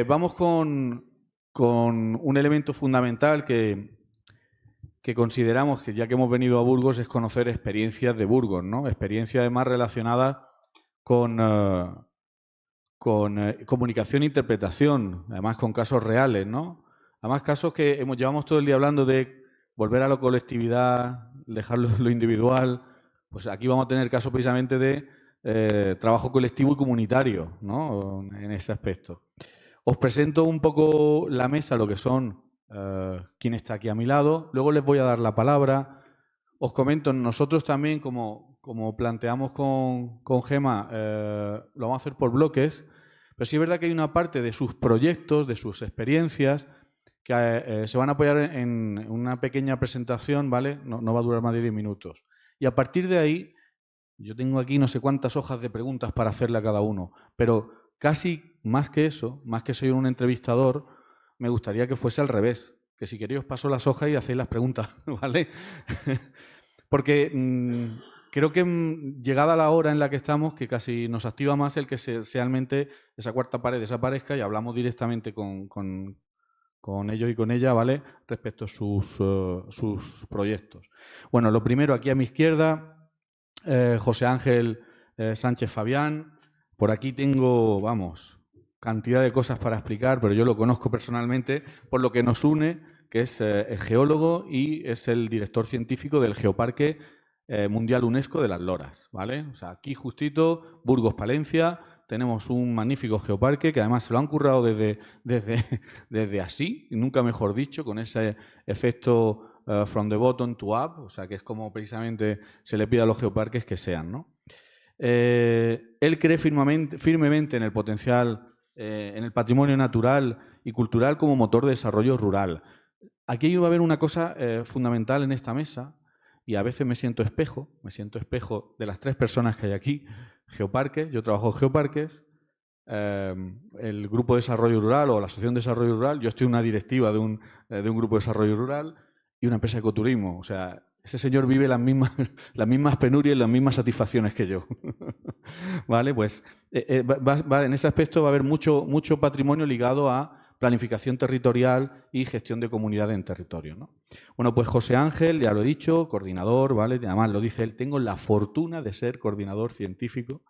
Vamos con un elemento fundamental que consideramos que, ya que hemos venido a Burgos, es conocer experiencias de Burgos, ¿no? Experiencias además relacionadas con, comunicación e interpretación, además con casos reales, ¿no? Además, casos que llevamos todo el día hablando de volver a la colectividad, dejar lo individual. Pues aquí vamos a tener casos precisamente de trabajo colectivo y comunitario, ¿no? En ese aspecto. Os presento un poco la mesa, lo que son quién está aquí a mi lado. Luego les voy a dar la palabra. Os comento, nosotros también, como planteamos con Gema, lo vamos a hacer por bloques. Pero sí es verdad que hay una parte de sus proyectos, de sus experiencias, que se van a apoyar en una pequeña presentación, ¿vale? No va a durar más de 10 minutos. Y a partir de ahí, yo tengo aquí no sé cuántas hojas de preguntas para hacerle a cada uno, pero casi más que eso, más que soy un entrevistador, me gustaría que fuese al revés, que si queréis os paso las hojas y hacéis las preguntas, ¿vale? Porque creo que llegada la hora en la que estamos, que casi nos activa más el que realmente esa cuarta pared desaparezca y hablamos directamente con ellos y con ella, ¿vale? Respecto a sus proyectos. Bueno, lo primero, aquí a mi izquierda, José Ángel Sánchez Fabián. Por aquí tengo, vamos, cantidad de cosas para explicar, pero yo lo conozco personalmente por lo que nos une, que es geólogo y es el director científico del Geoparque Mundial UNESCO de las Loras, ¿vale? O sea, aquí justito, Burgos, Palencia, tenemos un magnífico geoparque que además se lo han currado desde así, nunca mejor dicho, con ese efecto from the bottom to up, o sea, que es como precisamente se le pide a los geoparques que sean, ¿no? Él cree firmemente en el potencial, en el patrimonio natural y cultural como motor de desarrollo rural. Aquí va a haber una cosa fundamental en esta mesa, y a veces me siento espejo de las tres personas que hay aquí. Geoparques, yo trabajo en geoparques, el Grupo de Desarrollo Rural o la Asociación de Desarrollo Rural, yo estoy en una directiva de un Grupo de Desarrollo Rural y una empresa de ecoturismo. O sea, ese señor vive las mismas penurias y las mismas satisfacciones que yo. ¿Vale? Pues en ese aspecto va a haber mucho patrimonio ligado a planificación territorial y gestión de comunidades en territorio, ¿no? Bueno, pues José Ángel, ya lo he dicho, coordinador, ¿vale? Además lo dice él, tengo la fortuna de ser coordinador científico,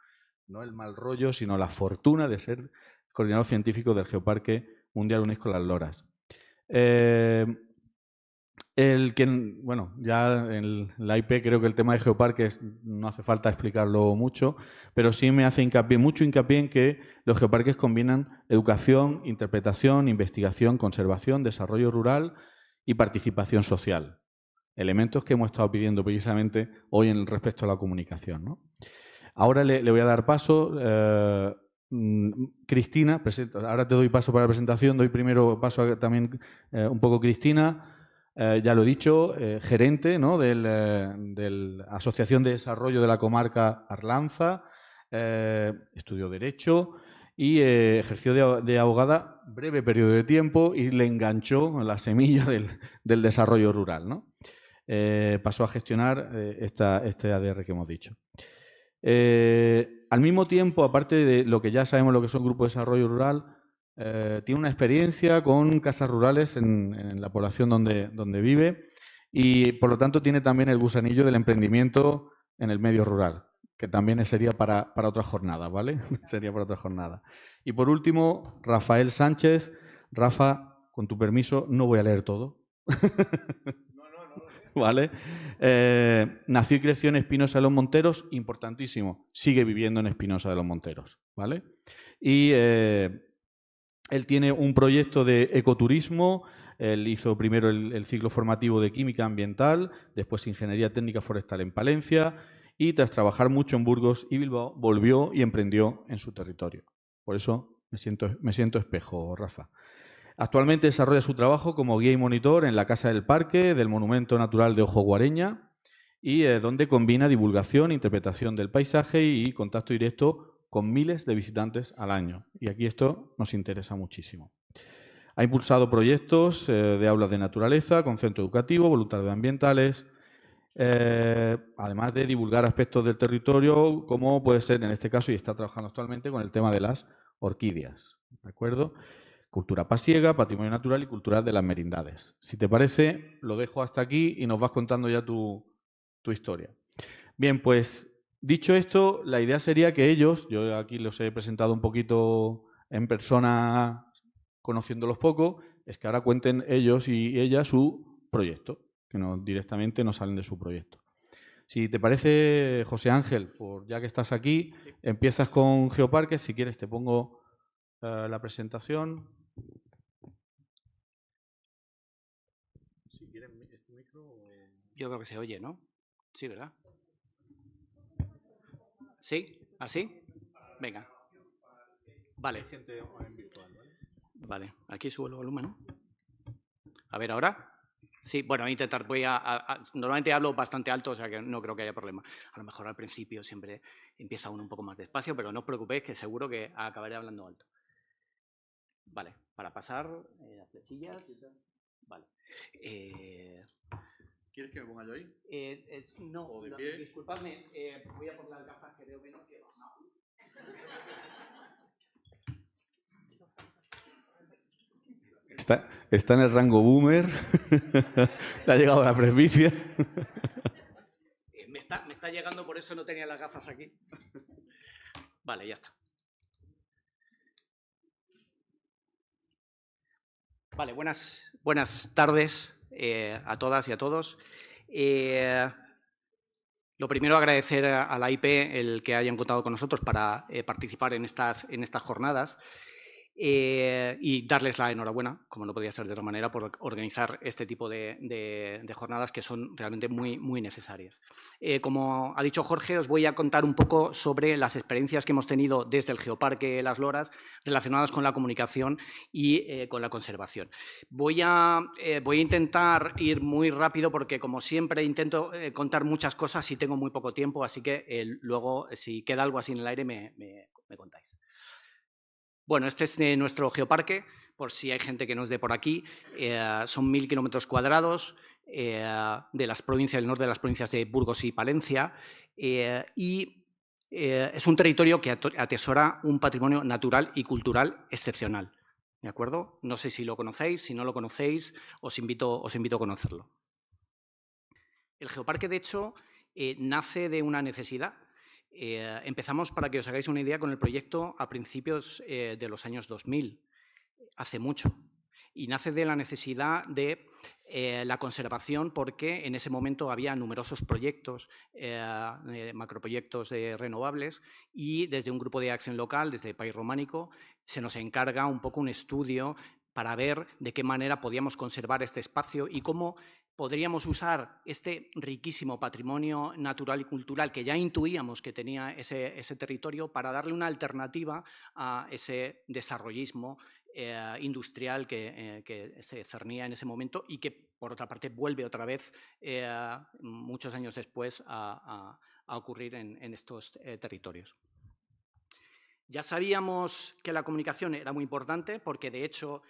no el mal rollo, sino la fortuna de ser coordinador científico del Geoparque Mundial UNESCO Las Loras. Bueno, ya en la IP creo que el tema de geoparques no hace falta explicarlo mucho, pero sí me hace mucho hincapié en que los geoparques combinan educación, interpretación, investigación, conservación, desarrollo rural y participación social. Elementos que hemos estado pidiendo precisamente hoy en respecto a la comunicación, ¿no? Ahora le voy a dar paso. Cristina, ahora te doy paso para la presentación, doy primero paso también un poco Cristina. Ya lo he dicho, gerente, ¿no?, de la Asociación de Desarrollo de la Comarca Arlanza, estudió Derecho y ejerció de abogada breve periodo de tiempo y le enganchó la semilla del desarrollo rural, ¿no? Pasó a gestionar este ADR que hemos dicho. Al mismo tiempo, aparte de lo que ya sabemos lo que son grupos de desarrollo rural, tiene una experiencia con casas rurales en la población donde vive y, por lo tanto, tiene también el gusanillo del emprendimiento en el medio rural, que también sería para otra jornada, ¿vale? Sería para otra jornada. Y, por último, Rafael Sánchez. Rafa, con tu permiso, no voy a leer todo. ¿Vale? Nació y creció en Espinosa de los Monteros, importantísimo, sigue viviendo en Espinosa de los Monteros, ¿vale? Y él tiene un proyecto de ecoturismo. Él hizo primero el ciclo formativo de química ambiental, después ingeniería técnica forestal en Palencia y, tras trabajar mucho en Burgos y Bilbao, volvió y emprendió en su territorio. Por eso me siento espejo, Rafa. Actualmente desarrolla su trabajo como guía y monitor en la Casa del Parque del Monumento Natural de Ojo Guareña y donde combina divulgación, interpretación del paisaje y contacto directo con miles de visitantes al año. Y aquí esto nos interesa muchísimo. Ha impulsado proyectos de aulas de naturaleza, con centro educativo, voluntarios ambientales, además de divulgar aspectos del territorio, como puede ser en este caso, y está trabajando actualmente con el tema de las orquídeas. ¿De acuerdo? Cultura pasiega, patrimonio natural y cultural de las merindades. Si te parece, lo dejo hasta aquí y nos vas contando ya tu historia. Bien, pues dicho esto, la idea sería que ellos, yo aquí los he presentado un poquito en persona, conociéndolos poco, es que ahora cuenten ellos y ellas su proyecto, que directamente nos salen de su proyecto. Si te parece, José Ángel, ya que estás aquí, sí. Empiezas con Geoparques. Si quieres, te pongo la presentación. Si quieres, ¿este micro? Yo creo que se oye, ¿no? Sí, ¿verdad? ¿Sí? ¿Así? Venga. Vale. Vale, aquí subo el volumen, ¿no? A ver, ¿ahora? Sí, bueno, voy a intentar, normalmente hablo bastante alto, o sea que no creo que haya problema. A lo mejor al principio siempre empieza uno un poco más despacio, pero no os preocupéis que seguro que acabaré hablando alto. Vale, para pasar las flechillas. Vale. ¿Quieres que me ponga yo ahí? No, ¿o de pie? Disculpadme, voy a por las gafas que veo menos que... No. Está en el rango boomer. Le ha llegado la presbicia. Me está llegando, por eso no tenía las gafas aquí. Vale, ya está. Vale, buenas tardes a todas y a todos. Lo primero, agradecer a la IP el que hayan contado con nosotros para participar en estas jornadas. Y darles la enhorabuena, como no podía ser de otra manera, por organizar este tipo de jornadas que son realmente muy, muy necesarias. Como ha dicho Jorge, os voy a contar un poco sobre las experiencias que hemos tenido desde el Geoparque Las Loras relacionadas con la comunicación y con la conservación. Voy a intentar ir muy rápido porque, como siempre, intento contar muchas cosas y tengo muy poco tiempo, así que luego, si queda algo así en el aire, me contáis. Bueno, este es nuestro geoparque, por si hay gente que no es de por aquí. Son 1.000 kilómetros cuadrados de las provincias del norte, de las provincias de Burgos y Palencia. Y es un territorio que atesora un patrimonio natural y cultural excepcional. ¿De acuerdo? No sé si lo conocéis, si no lo conocéis, os invito a conocerlo. El geoparque, de hecho, nace de una necesidad. Empezamos, para que os hagáis una idea, con el proyecto a principios de los años 2000, hace mucho, y nace de la necesidad de la conservación, porque en ese momento había numerosos proyectos, macroproyectos renovables, y desde un grupo de acción local, desde País Románico, se nos encarga un poco un estudio para ver de qué manera podíamos conservar este espacio y cómo podríamos usar este riquísimo patrimonio natural y cultural que ya intuíamos que tenía ese territorio para darle una alternativa a ese desarrollismo industrial que se cernía en ese momento y que, por otra parte, vuelve otra vez muchos años después a ocurrir en estos territorios. Ya sabíamos que la comunicación era muy importante porque, de hecho,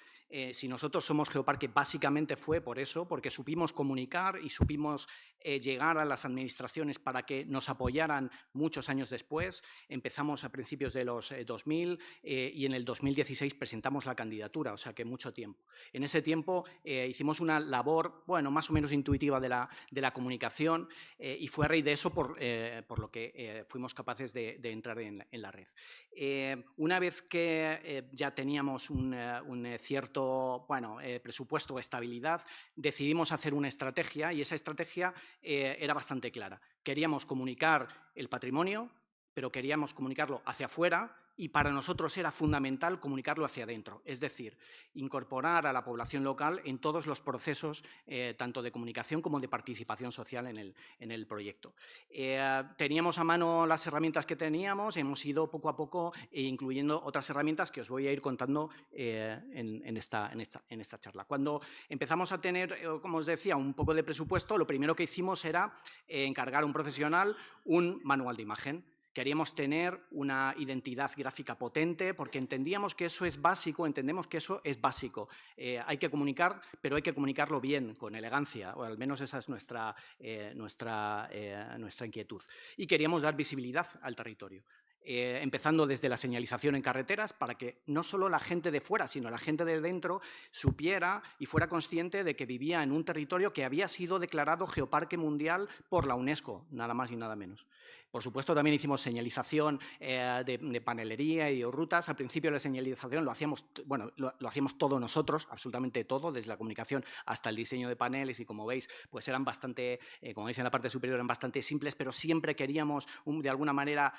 si nosotros somos Geoparque, básicamente fue por eso, porque supimos comunicar y supimos llegar a las administraciones para que nos apoyaran muchos años después. Empezamos a principios de los 2000 y en el 2016 presentamos la candidatura, o sea que mucho tiempo. En ese tiempo hicimos una labor, bueno, más o menos intuitiva de la comunicación y fue a raíz de eso por lo que fuimos capaces de entrar en la red. Una vez que ya teníamos un cierto presupuesto o estabilidad, decidimos hacer una estrategia y esa estrategia era bastante clara. Queríamos comunicar el patrimonio, pero queríamos comunicarlo hacia afuera y para nosotros era fundamental comunicarlo hacia adentro, es decir, incorporar a la población local en todos los procesos, tanto de comunicación como de participación social en el proyecto. Teníamos a mano las herramientas que teníamos, hemos ido poco a poco incluyendo otras herramientas que os voy a ir contando en esta charla. Cuando empezamos a tener, como os decía, un poco de presupuesto, lo primero que hicimos era encargar a un profesional un manual de imagen. Queríamos tener una identidad gráfica potente porque entendíamos que eso es básico, entendemos que eso es básico. Hay que comunicar, pero hay que comunicarlo bien, con elegancia, o al menos esa es nuestra inquietud. Y queríamos dar visibilidad al territorio. empezando desde la señalización en carreteras para que no solo la gente de fuera, sino la gente de dentro supiera y fuera consciente de que vivía en un territorio que había sido declarado Geoparque Mundial por la UNESCO, nada más y nada menos. Por supuesto, también hicimos señalización de panelería y de rutas. Al principio la señalización lo hacíamos, bueno, lo hacíamos todo nosotros, absolutamente todo, desde la comunicación hasta el diseño de paneles, y como veis, pues eran bastante, como veis en la parte superior, eran bastante simples, pero siempre queríamos, de alguna manera,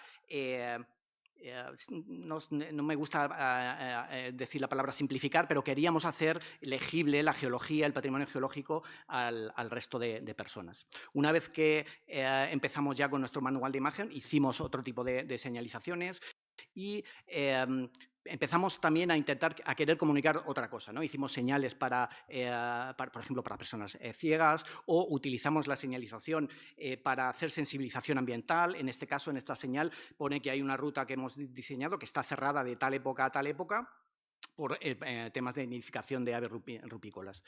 no me gusta decir la palabra simplificar, pero queríamos hacer legible la geología, el patrimonio geológico al resto de personas. Una vez que empezamos ya con nuestro manual de imagen, hicimos otro tipo de señalizaciones y empezamos también a querer comunicar otra cosa, ¿no? Hicimos señales por ejemplo, para personas ciegas, o utilizamos la señalización para hacer sensibilización ambiental. En este caso, en esta señal, pone que hay una ruta que hemos diseñado que está cerrada de tal época a tal época por temas de nidificación de aves rupícolas.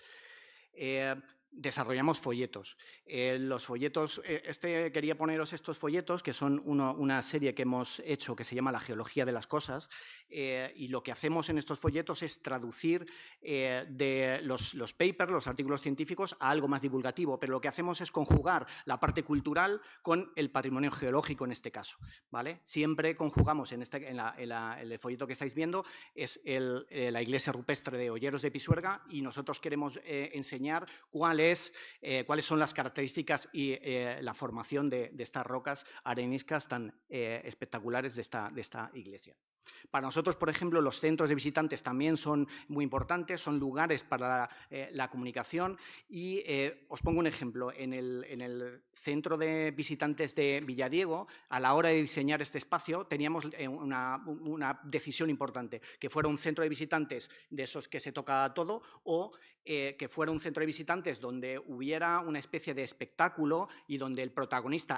Desarrollamos folletos. Los folletos, quería poneros estos folletos, que son una serie que hemos hecho que se llama La Geología de las Cosas, y lo que hacemos en estos folletos es traducir de los papers, los artículos científicos, a algo más divulgativo, pero lo que hacemos es conjugar la parte cultural con el patrimonio geológico en este caso, ¿vale? Siempre conjugamos, en el folleto que estáis viendo, es la iglesia rupestre de Olleros de Pisuerga, y nosotros queremos enseñar cuáles son las características y la formación de estas rocas areniscas tan espectaculares de esta iglesia. Para nosotros, por ejemplo, los centros de visitantes también son muy importantes, son lugares para la comunicación, y os pongo un ejemplo. En el centro de visitantes de Villadiego, a la hora de diseñar este espacio, teníamos una decisión importante, que fuera un centro de visitantes de esos que se toca todo, o que fuera un centro de visitantes donde hubiera una especie de espectáculo y donde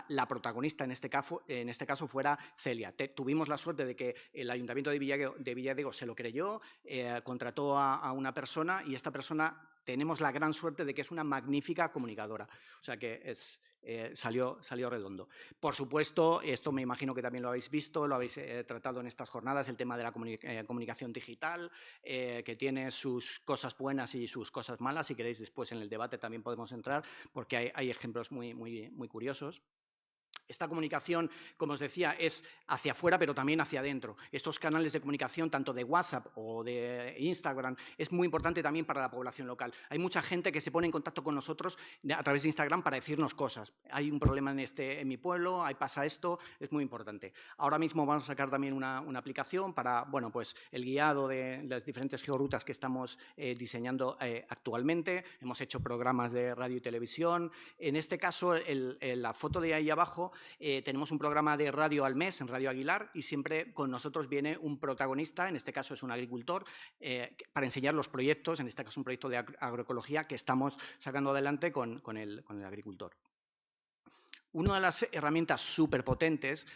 la protagonista en este caso fuera Celia. Tuvimos la suerte de que el Ayuntamiento de Villadiego se lo creyó, contrató a una persona, y esta persona tenemos la gran suerte de que es una magnífica comunicadora. O sea que salió redondo. Por supuesto, esto me imagino que también lo habéis visto, lo habéis tratado en estas jornadas, el tema de la comunicación digital, que tiene sus cosas buenas y sus cosas malas. Si queréis, después en el debate también podemos entrar, porque hay ejemplos muy curiosos. Esta comunicación, como os decía, es hacia afuera, pero también hacia adentro. Estos canales de comunicación, tanto de WhatsApp o de Instagram, es muy importante también para la población local. Hay mucha gente que se pone en contacto con nosotros a través de Instagram para decirnos cosas. Hay un problema en mi pueblo, ahí pasa esto, es muy importante. Ahora mismo vamos a sacar también una aplicación para, bueno, pues el guiado de las diferentes georrutas que estamos diseñando actualmente. Hemos hecho programas de radio y televisión. En este caso, la foto de ahí abajo, tenemos un programa de radio al mes en Radio Aguilar, y siempre con nosotros viene un protagonista, en este caso es un agricultor, para enseñar los proyectos, en este caso un proyecto de agroecología que estamos sacando adelante con el agricultor. Una de las herramientas súper potentes,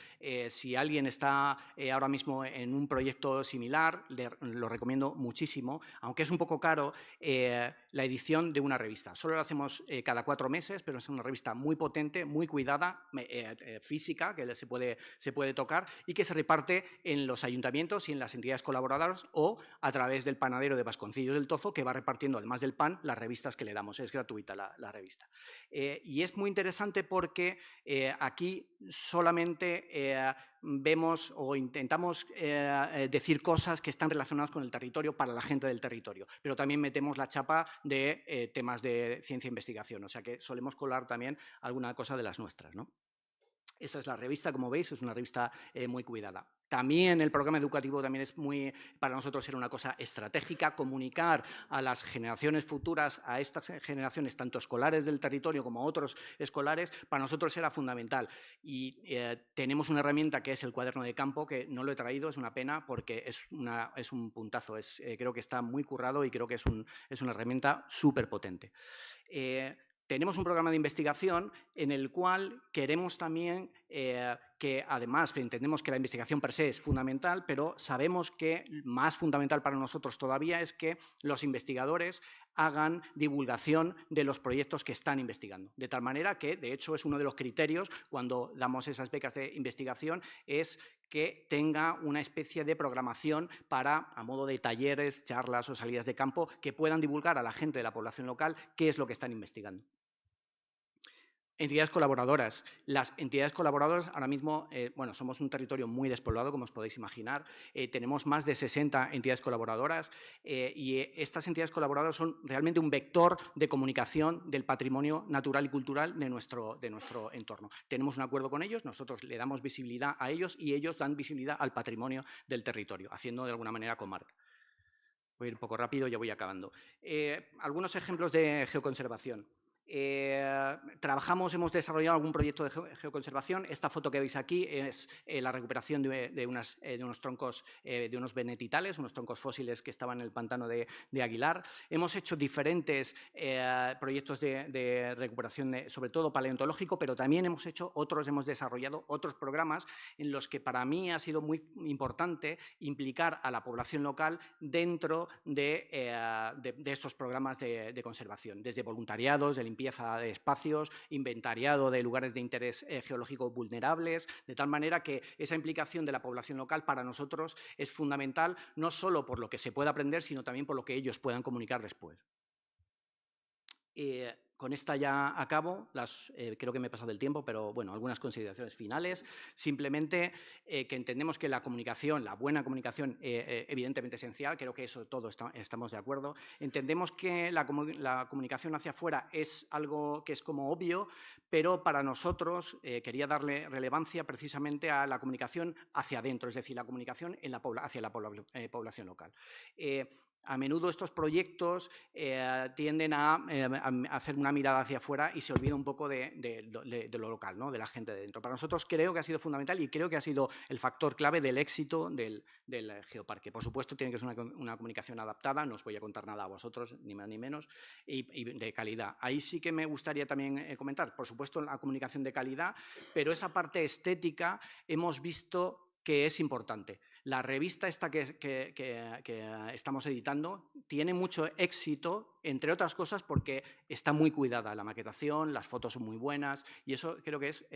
si alguien está ahora mismo en un proyecto similar, lo recomiendo muchísimo, aunque es un poco caro, la edición de una revista. Solo lo hacemos cada 4 meses, pero es una revista muy potente, muy cuidada, física, que se puede tocar, y que se reparte en los ayuntamientos y en las entidades colaboradoras, o a través del panadero de Vasconcillos del Tozo, que va repartiendo, además del pan, las revistas que le damos. Es gratuita la revista. Y es muy interesante porque aquí solamente vemos o intentamos decir cosas que están relacionadas con el territorio para la gente del territorio, pero también metemos la chapa de temas de ciencia e investigación, o sea que solemos colar también alguna cosa de las nuestras, ¿no? Esa es la revista, como veis, es una revista muy cuidada. También el programa educativo también es para nosotros era una cosa estratégica, comunicar a las generaciones futuras, a estas generaciones tanto escolares del territorio como otros escolares, para nosotros era fundamental. Y tenemos una herramienta que es el cuaderno de campo, que no lo he traído, es una pena, porque es un puntazo, creo que está muy currado y creo que es una herramienta súper potente. Tenemos un programa de investigación en el cual queremos también que, además, entendemos que la investigación per se es fundamental, pero sabemos que más fundamental para nosotros todavía es que los investigadores hagan divulgación de los proyectos que están investigando. De tal manera que, de hecho, es uno de los criterios cuando damos esas becas de investigación, es que tenga una especie de programación para, a modo de talleres, charlas o salidas de campo, que puedan divulgar a la gente de la población local qué es lo que están investigando. Entidades colaboradoras. Las entidades colaboradoras ahora mismo, bueno, somos un territorio muy despoblado, como os podéis imaginar. Tenemos más de 60 entidades colaboradoras y estas entidades colaboradoras son realmente un vector de comunicación del patrimonio natural y cultural de nuestro entorno. Tenemos un acuerdo con ellos, nosotros le damos visibilidad a ellos y ellos dan visibilidad al patrimonio del territorio, haciendo de alguna manera comarca. Voy a ir un poco rápido, ya voy acabando. Algunos ejemplos de geoconservación. Hemos desarrollado algún proyecto de geoconservación. Esta foto que veis aquí es la recuperación de unos troncos, de unos benetitales, unos troncos fósiles que estaban en el pantano de Aguilar. Hemos hecho diferentes proyectos de recuperación, sobre todo paleontológico, pero también hemos desarrollado otros programas en los que para mí ha sido muy importante implicar a la población local dentro de estos programas de conservación, desde voluntariados, de limpieza de espacios, inventariado de lugares de interés geológico vulnerables, de tal manera que esa implicación de la población local para nosotros es fundamental, no solo por lo que se puede aprender, sino también por lo que ellos puedan comunicar después. Con esta ya acabo, creo que me he pasado del tiempo, pero bueno, algunas consideraciones finales. Simplemente que entendemos que la comunicación, la buena comunicación, evidentemente esencial, creo que eso todos estamos de acuerdo. Entendemos que la comunicación hacia afuera es algo que es como obvio, pero para nosotros quería darle relevancia precisamente a la comunicación hacia adentro, es decir, la comunicación hacia la población local. A menudo estos proyectos tienden a hacer una mirada hacia afuera y se olvida un poco de lo local, ¿no? De la gente de dentro. Para nosotros creo que ha sido fundamental y creo que ha sido el factor clave del éxito del geoparque. Por supuesto, tiene que ser una comunicación adaptada, no os voy a contar nada a vosotros, ni más ni menos, y de calidad. Ahí sí que me gustaría también comentar, por supuesto, la comunicación de calidad, pero esa parte estética hemos visto que es importante. La revista esta que estamos editando tiene mucho éxito, entre otras cosas, porque está muy cuidada la maquetación, las fotos son muy buenas y eso creo que es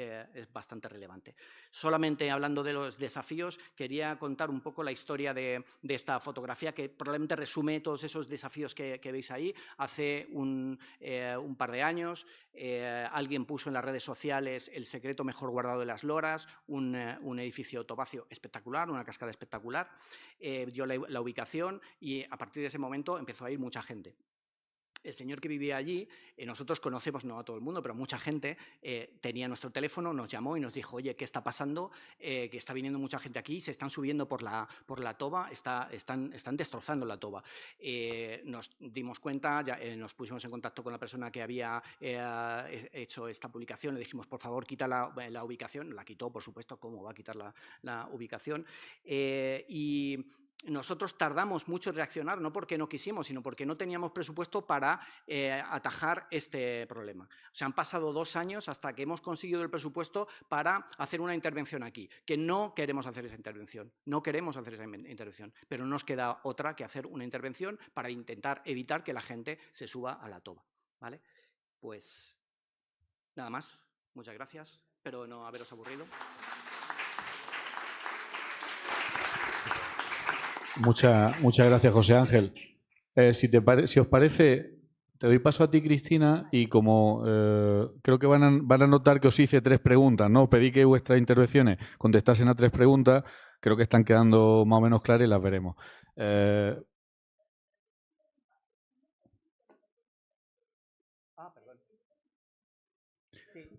bastante relevante. Solamente hablando de los desafíos, quería contar un poco la historia de esta fotografía que probablemente resume todos esos desafíos que veis ahí. Hace un par de años alguien puso en las redes sociales el secreto mejor guardado de las loras, un edificio topacio espectacular, una cascada espectacular, dio la ubicación y a partir de ese momento empezó a ir mucha gente. El señor que vivía allí, nosotros conocemos, no a todo el mundo, pero mucha gente, tenía nuestro teléfono, nos llamó y nos dijo, oye, ¿qué está pasando? Que está viniendo mucha gente aquí, se están subiendo por la toba, están destrozando la toba. Nos dimos cuenta, nos pusimos en contacto con la persona que había hecho esta publicación, le dijimos, por favor, quita la ubicación, la quitó, por supuesto, ¿cómo va a quitar la ubicación? Y nosotros tardamos mucho en reaccionar, no porque no quisimos, sino porque no teníamos presupuesto para atajar este problema. O sea, han pasado 2 años hasta que hemos conseguido el presupuesto para hacer una intervención aquí, que no queremos hacer esa intervención, pero no nos queda otra que hacer una intervención para intentar evitar que la gente se suba a la toba, ¿vale? Pues nada más, muchas gracias, espero no haberos aburrido. Muchas gracias, José Ángel. Si os parece, te doy paso a ti, Cristina, y como creo que van a notar que os hice 3 preguntas, ¿no? Pedí que vuestras intervenciones contestasen a 3 preguntas, creo que están quedando más o menos claras y las veremos. Perdón.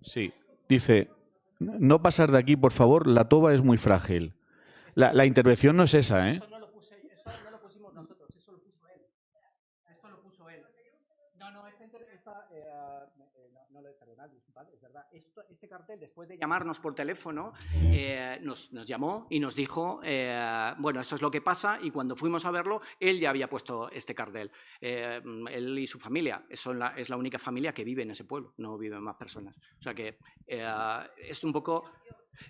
Sí, dice, no pasar de aquí, por favor, la toba es muy frágil. La intervención no es esa, ¿eh? Eso no lo pusimos nosotros, eso lo puso él. Esto lo puso él. No, perdonad, disculpad, es verdad. Este cartel, después de llamarnos por teléfono, nos llamó y nos dijo, bueno, esto es lo que pasa, y cuando fuimos a verlo, él ya había puesto este cartel. Él y su familia, es la única familia que vive en ese pueblo, no viven más personas. O sea que es un poco...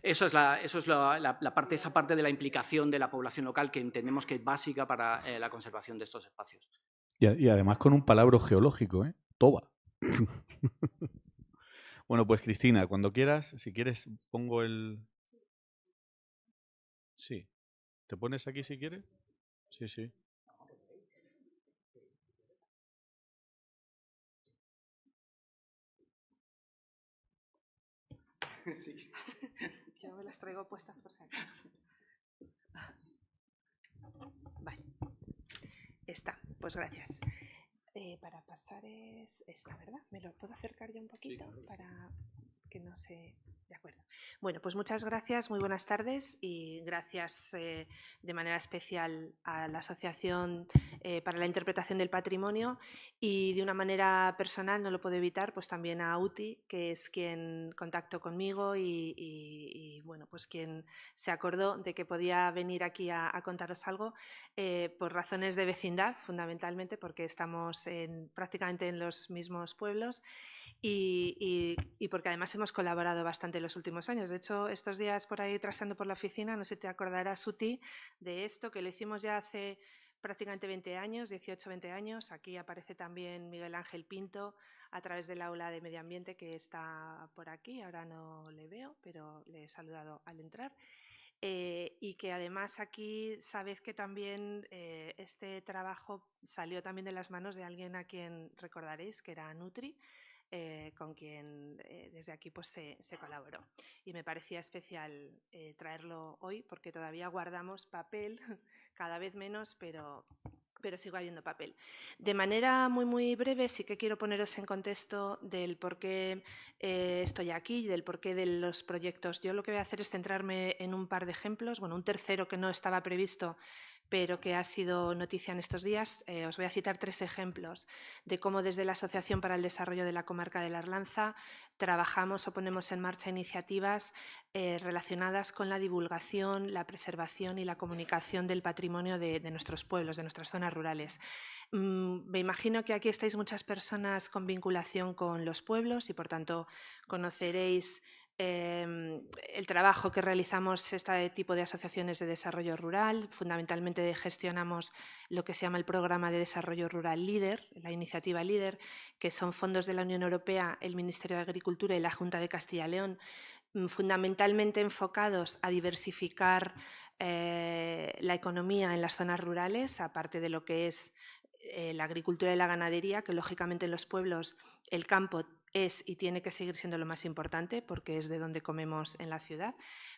esa parte de la implicación de la población local que entendemos que es básica para la conservación de estos espacios. Y además con un palabra geológico, ¿eh? Toba. Bueno, pues Cristina, cuando quieras, si quieres, pongo el... Sí. ¿Te pones aquí si quieres? Sí, sí. Sí. Yo me las traigo puestas por si acaso. Vale. Está, pues gracias. Para pasar es esta, ¿verdad? ¿Me lo puedo acercar yo un poquito? Sí, claro, para que no se... De acuerdo. Bueno, pues muchas gracias, muy buenas tardes y gracias de manera especial a la Asociación para la Interpretación del Patrimonio y de una manera personal, no lo puedo evitar, pues también a UTI, que es quien contactó conmigo y bueno, pues quien se acordó de que podía venir aquí a contaros algo por razones de vecindad, fundamentalmente, porque estamos prácticamente en los mismos pueblos. Y porque además hemos colaborado bastante en los últimos años. De hecho, estos días por ahí trasteando por la oficina, no sé si te acordarás, Uti, de esto, que lo hicimos ya hace prácticamente 20 años, 18, 20 años. Aquí aparece también Miguel Ángel Pinto a través del aula de medio ambiente que está por aquí. Ahora no le veo, pero le he saludado al entrar. Y que además aquí sabéis que también este trabajo salió también de las manos de alguien a quien recordaréis, que era Nutri, con quien desde aquí pues, se colaboró. Y me parecía especial traerlo hoy porque todavía guardamos papel, cada vez menos, pero sigo habiendo papel. De manera muy breve sí que quiero poneros en contexto del por qué estoy aquí y del porqué de los proyectos. Yo lo que voy a hacer es centrarme en un par de ejemplos, bueno, un tercero que no estaba previsto, pero que ha sido noticia en estos días. Os voy a citar 3 ejemplos de cómo desde la Asociación para el Desarrollo de la Comarca de la Arlanza trabajamos o ponemos en marcha iniciativas relacionadas con la divulgación, la preservación y la comunicación del patrimonio de nuestros pueblos, de nuestras zonas rurales. Me imagino que aquí estáis muchas personas con vinculación con los pueblos y, por tanto, conoceréis el trabajo que realizamos este tipo de asociaciones de desarrollo rural. Fundamentalmente gestionamos lo que se llama el Programa de Desarrollo Rural LEADER, la iniciativa LEADER, que son fondos de la Unión Europea, el Ministerio de Agricultura y la Junta de Castilla y León, fundamentalmente enfocados a diversificar la economía en las zonas rurales, aparte de lo que es la agricultura y la ganadería, que lógicamente en los pueblos el campo es y tiene que seguir siendo lo más importante porque es de donde comemos en la ciudad,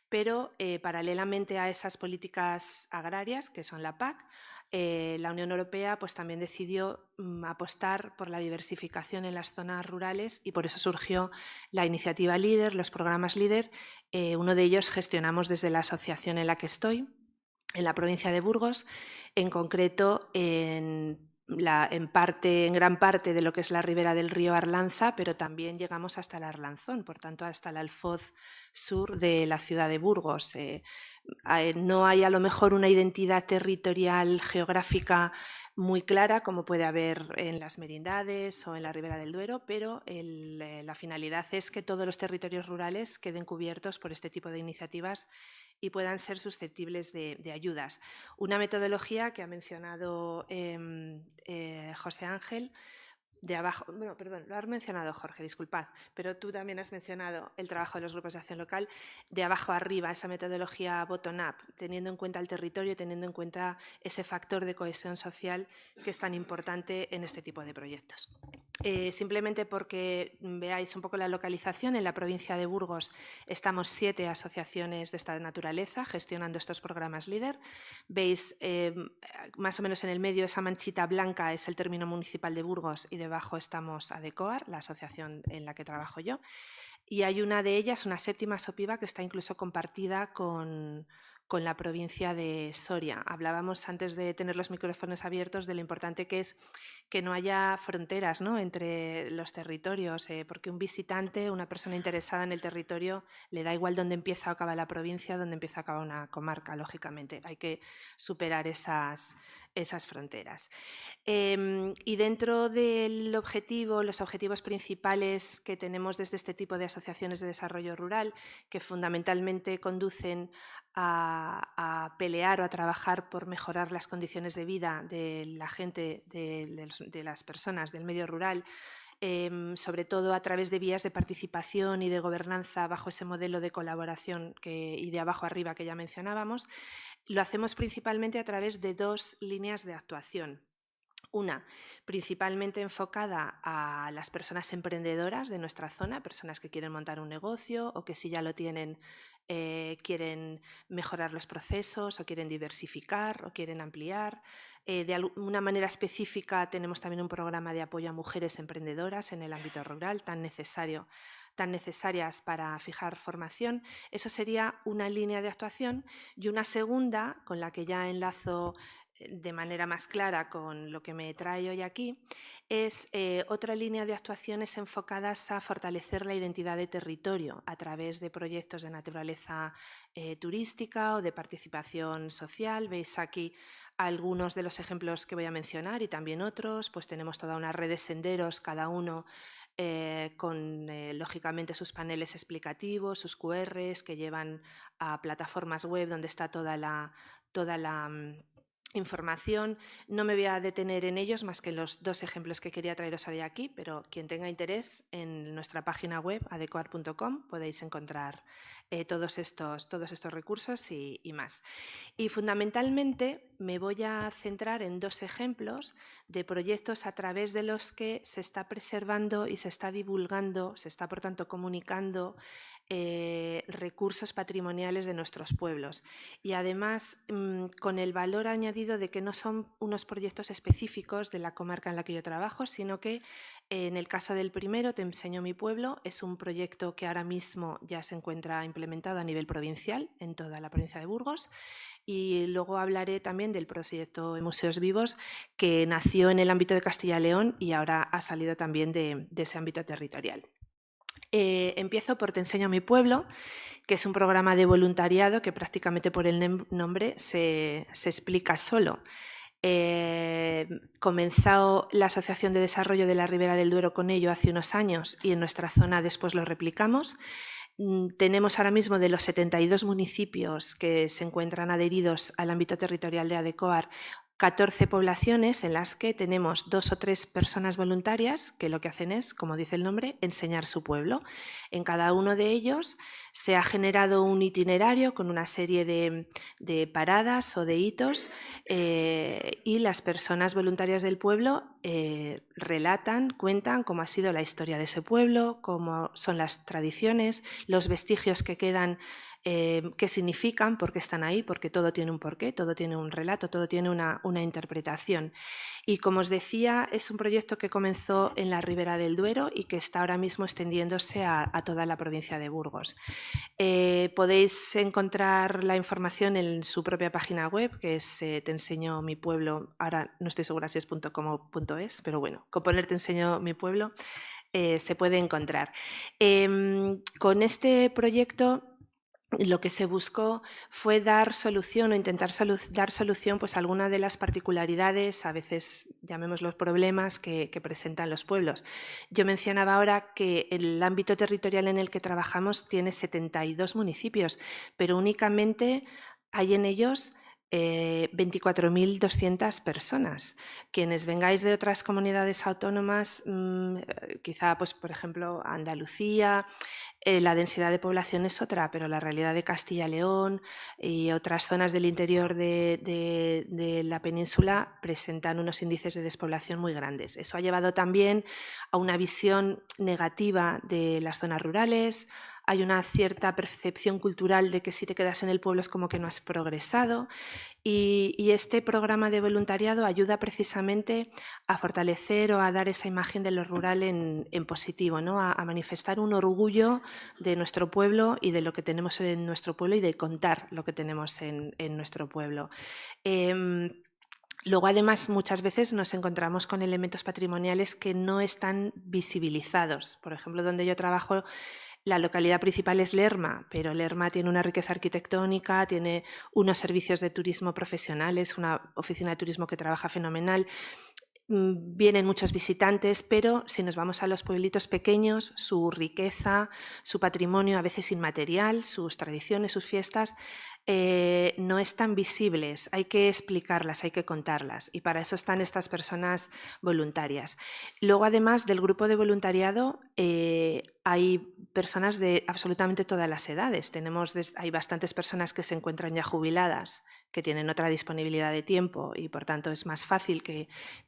pero paralelamente a esas políticas agrarias, que son la PAC, la Unión Europea pues, también decidió apostar por la diversificación en las zonas rurales y por eso surgió la iniciativa LEADER, los programas LEADER. Uno de ellos gestionamos desde la asociación en la que estoy, en la provincia de Burgos, en concreto en gran parte de lo que es la ribera del río Arlanza, pero también llegamos hasta el Arlanzón, por tanto hasta el alfoz sur de la ciudad de Burgos. No hay a lo mejor una identidad territorial geográfica muy clara como puede haber en las Merindades o en la Ribera del Duero, pero la finalidad es que todos los territorios rurales queden cubiertos por este tipo de iniciativas y puedan ser susceptibles de ayudas. Una metodología que ha mencionado José Ángel, de abajo, bueno, perdón, lo has mencionado Jorge, disculpad, pero tú también has mencionado el trabajo de los grupos de acción local, de abajo arriba, esa metodología bottom-up, teniendo en cuenta el territorio, teniendo en cuenta ese factor de cohesión social que es tan importante en este tipo de proyectos. Simplemente porque veáis un poco la localización, en la provincia de Burgos estamos 7 asociaciones de esta naturaleza gestionando estos programas LEADER. Veis más o menos en el medio esa manchita blanca es el término municipal de Burgos y debajo estamos ADECOAR, la asociación en la que trabajo yo. Y hay una de ellas, una séptima SOPIVA, que está incluso compartida con la provincia de Soria. Hablábamos antes de tener los micrófonos abiertos de lo importante que es que no haya fronteras, ¿no?, entre los territorios, porque un visitante, una persona interesada en el territorio, le da igual dónde empieza o acaba la provincia, dónde empieza o acaba una comarca, lógicamente. Hay que superar esas fronteras. Y dentro del objetivo, los objetivos principales que tenemos desde este tipo de asociaciones de desarrollo rural, que fundamentalmente conducen a pelear o a trabajar por mejorar las condiciones de vida de la gente, de las personas del medio rural, sobre todo a través de vías de participación y de gobernanza bajo ese modelo de colaboración y de abajo arriba que ya mencionábamos. Lo hacemos principalmente a través de 2 líneas de actuación. Una, principalmente enfocada a las personas emprendedoras de nuestra zona, personas que quieren montar un negocio o que si ya lo tienen quieren mejorar los procesos o quieren diversificar o quieren ampliar. De alguna manera específica tenemos también un programa de apoyo a mujeres emprendedoras en el ámbito rural tan necesarias para fijar formación. Eso sería una línea de actuación, y una segunda, con la que ya enlazo de manera más clara con lo que me trae hoy aquí, es otra línea de actuaciones enfocadas a fortalecer la identidad de territorio a través de proyectos de naturaleza turística o de participación social. Veis aquí algunos de los ejemplos que voy a mencionar y también otros. Pues tenemos toda una red de senderos, cada uno con lógicamente sus paneles explicativos, sus QRs que llevan a plataformas web donde está toda la información. No me voy a detener en ellos más que en los 2 ejemplos que quería traeros hoy aquí, pero quien tenga interés, en nuestra página web adecoar.com podéis encontrar todos estos recursos y más. Y fundamentalmente me voy a centrar en 2 ejemplos de proyectos a través de los que se está preservando y se está divulgando, se está por tanto comunicando recursos patrimoniales de nuestros pueblos. Y además con el valor añadido de que no son unos proyectos específicos de la comarca en la que yo trabajo, sino que en el caso del primero, Te enseño mi pueblo, es un proyecto que ahora mismo ya se encuentra implementado a nivel provincial en toda la provincia de Burgos. Y luego hablaré también del proyecto Museos Vivos, que nació en el ámbito de Castilla y León y ahora ha salido también de ese ámbito territorial. Empiezo por Te enseño mi pueblo, que es un programa de voluntariado que prácticamente por el nombre se explica solo. Comenzó la Asociación de Desarrollo de la Ribera del Duero con ello hace unos años y en nuestra zona después lo replicamos. Tenemos ahora mismo, de los 72 municipios que se encuentran adheridos al ámbito territorial de Adecoar, 14 poblaciones en las que tenemos 2 o 3 personas voluntarias que lo que hacen es, como dice el nombre, enseñar su pueblo. En cada uno de ellos se ha generado un itinerario con una serie de paradas o de hitos y las personas voluntarias del pueblo relatan, cuentan cómo ha sido la historia de ese pueblo, cómo son las tradiciones, los vestigios que quedan, qué significan, por qué están ahí, porque todo tiene un porqué, todo tiene un relato, todo tiene una interpretación. Y como os decía, es un proyecto que comenzó en la Ribera del Duero y que está ahora mismo extendiéndose a toda la provincia de Burgos. Podéis encontrar la información en su propia página web, que es Te enseño mi pueblo. Ahora no estoy segura si es .com o .es, pero bueno, con poner Te enseño mi pueblo se puede encontrar. Con este proyecto lo que se buscó fue dar solución o intentar dar solución pues, a alguna de las particularidades, a veces llamémoslos problemas, que presentan los pueblos. Yo mencionaba ahora que el ámbito territorial en el que trabajamos tiene 72 municipios, pero únicamente hay en ellos 24.200 personas. Quienes vengáis de otras comunidades autónomas, quizá, pues, por ejemplo, Andalucía, la densidad de población es otra, pero la realidad de Castilla y León y otras zonas del interior de la península presentan unos índices de despoblación muy grandes. Eso ha llevado también a una visión negativa de las zonas rurales. Hay una cierta percepción cultural de que si te quedas en el pueblo es como que no has progresado, y este programa de voluntariado ayuda precisamente a fortalecer o a dar esa imagen de lo rural en positivo, ¿no? A manifestar un orgullo de nuestro pueblo y de lo que tenemos en nuestro pueblo y de contar lo que tenemos en nuestro pueblo. Luego, además, muchas veces nos encontramos con elementos patrimoniales que no están visibilizados. Por ejemplo, donde yo trabajo, la localidad principal es Lerma, pero Lerma tiene una riqueza arquitectónica, tiene unos servicios de turismo profesionales, una oficina de turismo que trabaja fenomenal. Vienen muchos visitantes, pero si nos vamos a los pueblitos pequeños, su riqueza, su patrimonio a veces inmaterial, sus tradiciones, sus fiestas, no están visibles, hay que explicarlas, hay que contarlas y para eso están estas personas voluntarias. Luego, además del grupo de voluntariado, hay personas de absolutamente todas las edades. Hay bastantes personas que se encuentran ya jubiladas, que tienen otra disponibilidad de tiempo y por tanto es más fácil que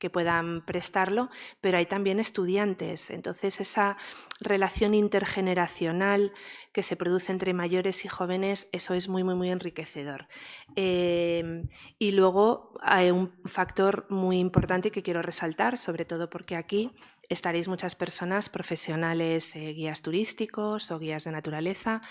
puedan prestarlo, pero hay también estudiantes. Entonces esa relación intergeneracional que se produce entre mayores y jóvenes, eso es muy, muy, muy enriquecedor. Y luego hay un factor muy importante que quiero resaltar, sobre todo porque aquí estaréis muchas personas profesionales, guías turísticos o guías de naturaleza.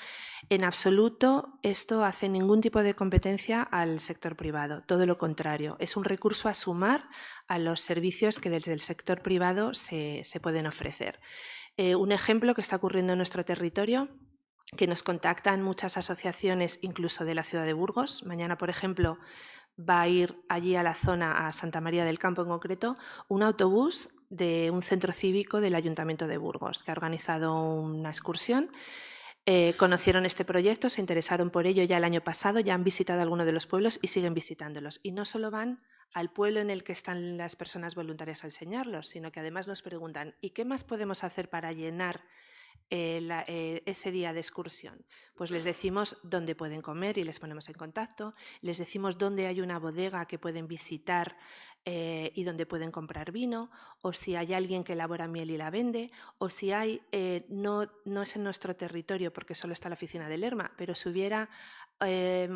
En absoluto esto hace ningún tipo de competencia al sector privado, todo lo contrario, es un recurso a sumar a los servicios que desde el sector privado se pueden ofrecer. Un ejemplo que está ocurriendo en nuestro territorio, que nos contactan muchas asociaciones, incluso de la ciudad de Burgos. Mañana, por ejemplo, va a ir allí a la zona, a Santa María del Campo en concreto, un autobús de un centro cívico del Ayuntamiento de Burgos, que ha organizado una excursión. Conocieron este proyecto, se interesaron por ello ya el año pasado, ya han visitado algunos de los pueblos y siguen visitándolos. Y no solo van al pueblo en el que están las personas voluntarias a enseñarlos, sino que además nos preguntan, ¿y qué más podemos hacer para llenar ese día de excursión? Pues les decimos dónde pueden comer y les ponemos en contacto, les decimos dónde hay una bodega que pueden visitar y donde pueden comprar vino, o si hay alguien que elabora miel y la vende, o si hay, no es en nuestro territorio porque solo está la oficina del ERMA, pero si hubiera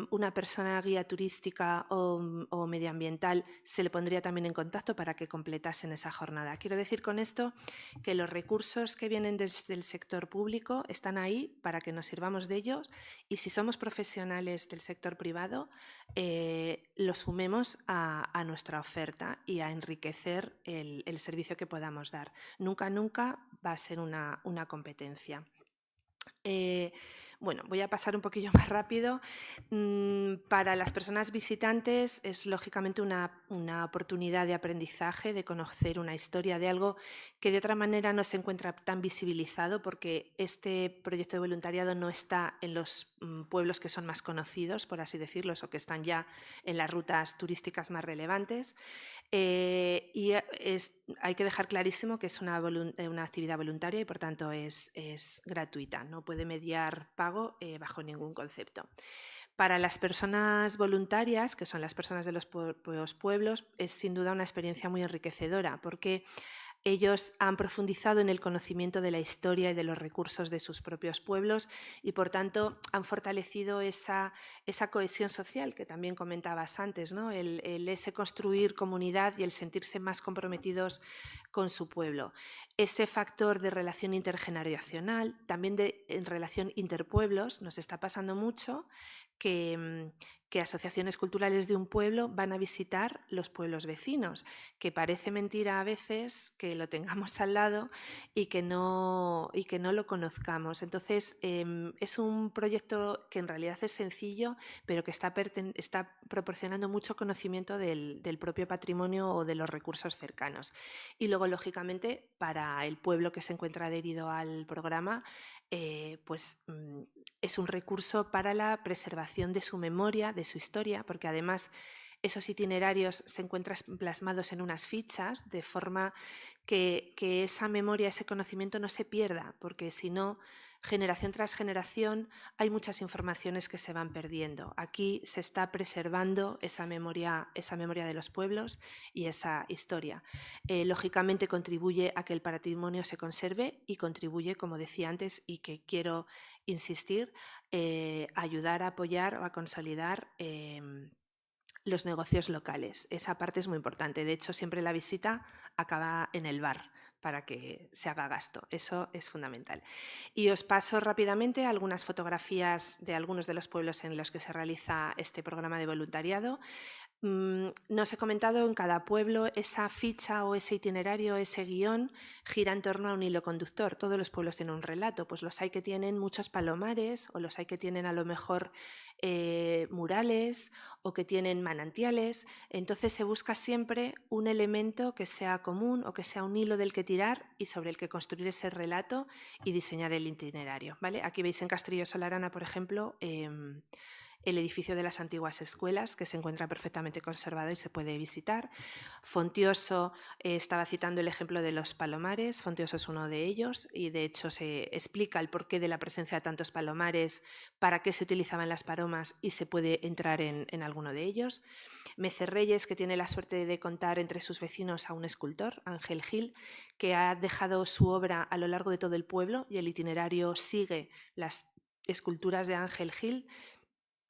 una persona guía turística o medioambiental, se le pondría también en contacto para que completasen esa jornada. Quiero decir con esto que los recursos que vienen desde el sector público están ahí para que nos sirvamos de ellos y si somos profesionales del sector privado, lo sumemos a nuestra oferta y a enriquecer el servicio que podamos dar. Nunca, nunca va a ser una competencia. Bueno, voy a pasar un poquillo más rápido. Para las personas visitantes es lógicamente una oportunidad de aprendizaje, de conocer una historia de algo que de otra manera no se encuentra tan visibilizado porque este proyecto de voluntariado no está en los pueblos que son más conocidos, por así decirlo, o que están ya en las rutas turísticas más relevantes. Y hay que dejar clarísimo que es una actividad voluntaria y por tanto es gratuita, no puede mediar pago bajo ningún concepto. Para las personas voluntarias, que son las personas de los pueblos, es sin duda una experiencia muy enriquecedora porque ellos han profundizado en el conocimiento de la historia y de los recursos de sus propios pueblos y, por tanto, han fortalecido esa cohesión social que también comentabas antes, ¿no? El ese construir comunidad y el sentirse más comprometidos con su pueblo. Ese factor de relación intergeneracional, también en relación interpueblos, nos está pasando mucho que asociaciones culturales de un pueblo van a visitar los pueblos vecinos, que parece mentira a veces que lo tengamos al lado y que no lo conozcamos. Entonces, es un proyecto que en realidad es sencillo, pero que está proporcionando mucho conocimiento del propio patrimonio o de los recursos cercanos. Y luego, lógicamente, para el pueblo que se encuentra adherido al programa, pues es un recurso para la preservación de su memoria, de su historia, porque además esos itinerarios se encuentran plasmados en unas fichas de forma que esa memoria, ese conocimiento no se pierda, porque si no, generación tras generación, hay muchas informaciones que se van perdiendo. Aquí se está preservando esa memoria de los pueblos y esa historia. Lógicamente contribuye a que el patrimonio se conserve y contribuye, como decía antes, y que quiero insistir, ayudar a apoyar o a consolidar los negocios locales. Esa parte es muy importante. De hecho, siempre la visita acaba en el bar para que se haga gasto. Eso es fundamental. Y os paso rápidamente algunas fotografías de algunos de los pueblos en los que se realiza este programa de voluntariado. No os he comentado, en cada pueblo esa ficha o ese itinerario, ese guión, gira en torno a un hilo conductor. Todos los pueblos tienen un relato, pues los hay que tienen muchos palomares o los hay que tienen a lo mejor murales o que tienen manantiales. Entonces se busca siempre un elemento que sea común o que sea un hilo del que tirar y sobre el que construir ese relato y diseñar el itinerario, ¿vale? Aquí veis en Castrillo-Solarana, por ejemplo, el edificio de las antiguas escuelas, que se encuentra perfectamente conservado y se puede visitar. Fontioso, estaba citando el ejemplo de los palomares, Fontioso es uno de ellos y de hecho se explica el porqué de la presencia de tantos palomares, para qué se utilizaban las palomas y se puede entrar en alguno de ellos. Mecerreyes, que tiene la suerte de contar entre sus vecinos a un escultor, Ángel Gil, que ha dejado su obra a lo largo de todo el pueblo y el itinerario sigue las esculturas de Ángel Gil.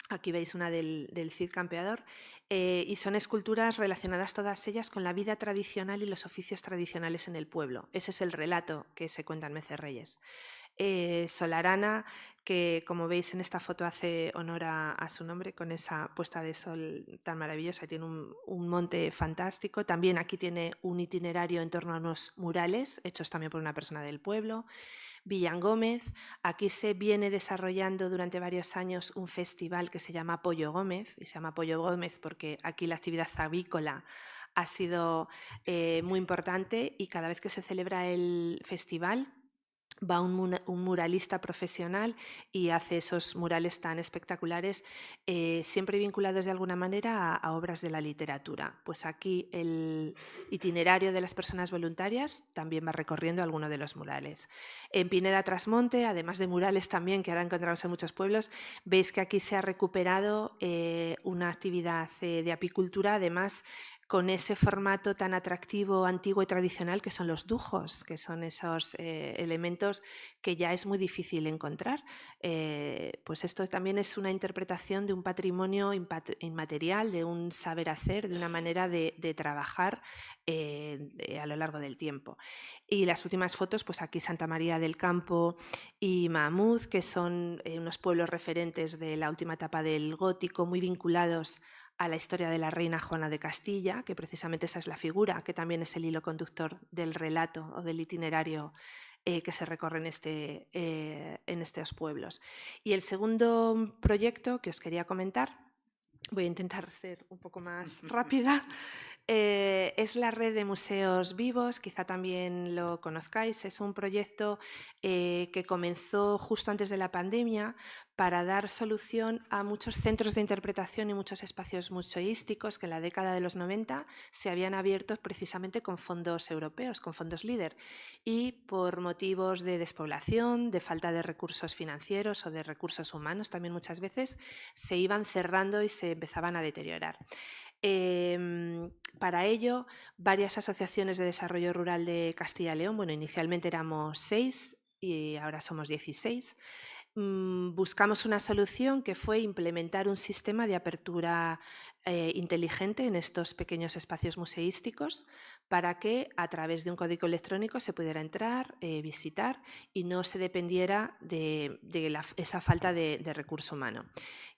Aquí veis una del Cid Campeador, y son esculturas relacionadas todas ellas con la vida tradicional y los oficios tradicionales en el pueblo. Ese es el relato que se cuenta en Mecerreyes. Solarana, que como veis en esta foto hace honor a su nombre con esa puesta de sol tan maravillosa, tiene un monte fantástico. También aquí tiene un itinerario en torno a unos murales hechos también por una persona del pueblo. Villangómez, aquí se viene desarrollando durante varios años un festival que se llama Pollo Gómez, y se llama Pollo Gómez porque aquí la actividad avícola ha sido muy importante y cada vez que se celebra el festival va un muralista profesional y hace esos murales tan espectaculares, siempre vinculados de alguna manera a obras de la literatura. Pues aquí el itinerario de las personas voluntarias también va recorriendo alguno de los murales. En Pineda Trasmonte, además de murales también que ahora encontramos en muchos pueblos, veis que aquí se ha recuperado una actividad de apicultura, además con ese formato tan atractivo, antiguo y tradicional que son los dujos, que son esos elementos que ya es muy difícil encontrar. Pues esto también es una interpretación de un patrimonio inmaterial, de un saber hacer, de una manera de trabajar a lo largo del tiempo. Y las últimas fotos, pues aquí Santa María del Campo y Mahmud, que son unos pueblos referentes de la última etapa del gótico, muy vinculados a la historia de la reina Juana de Castilla, que precisamente esa es la figura, que también es el hilo conductor del relato o del itinerario que se recorre en estos pueblos. Y el segundo proyecto que os quería comentar, voy a intentar ser un poco más rápida, es la red de museos vivos, quizá también lo conozcáis. Es un proyecto que comenzó justo antes de la pandemia para dar solución a muchos centros de interpretación y muchos espacios museísticos que en la década de los 90 se habían abierto precisamente con fondos europeos, con fondos LEADER, y por motivos de despoblación, de falta de recursos financieros o de recursos humanos también muchas veces, se iban cerrando y se empezaban a deteriorar. Para ello, varias asociaciones de desarrollo rural de Castilla y León, bueno, inicialmente éramos 6 y ahora somos 16, buscamos una solución que fue implementar un sistema de apertura inteligente en estos pequeños espacios museísticos para que a través de un código electrónico se pudiera entrar, visitar y no se dependiera de esa falta de recurso humano.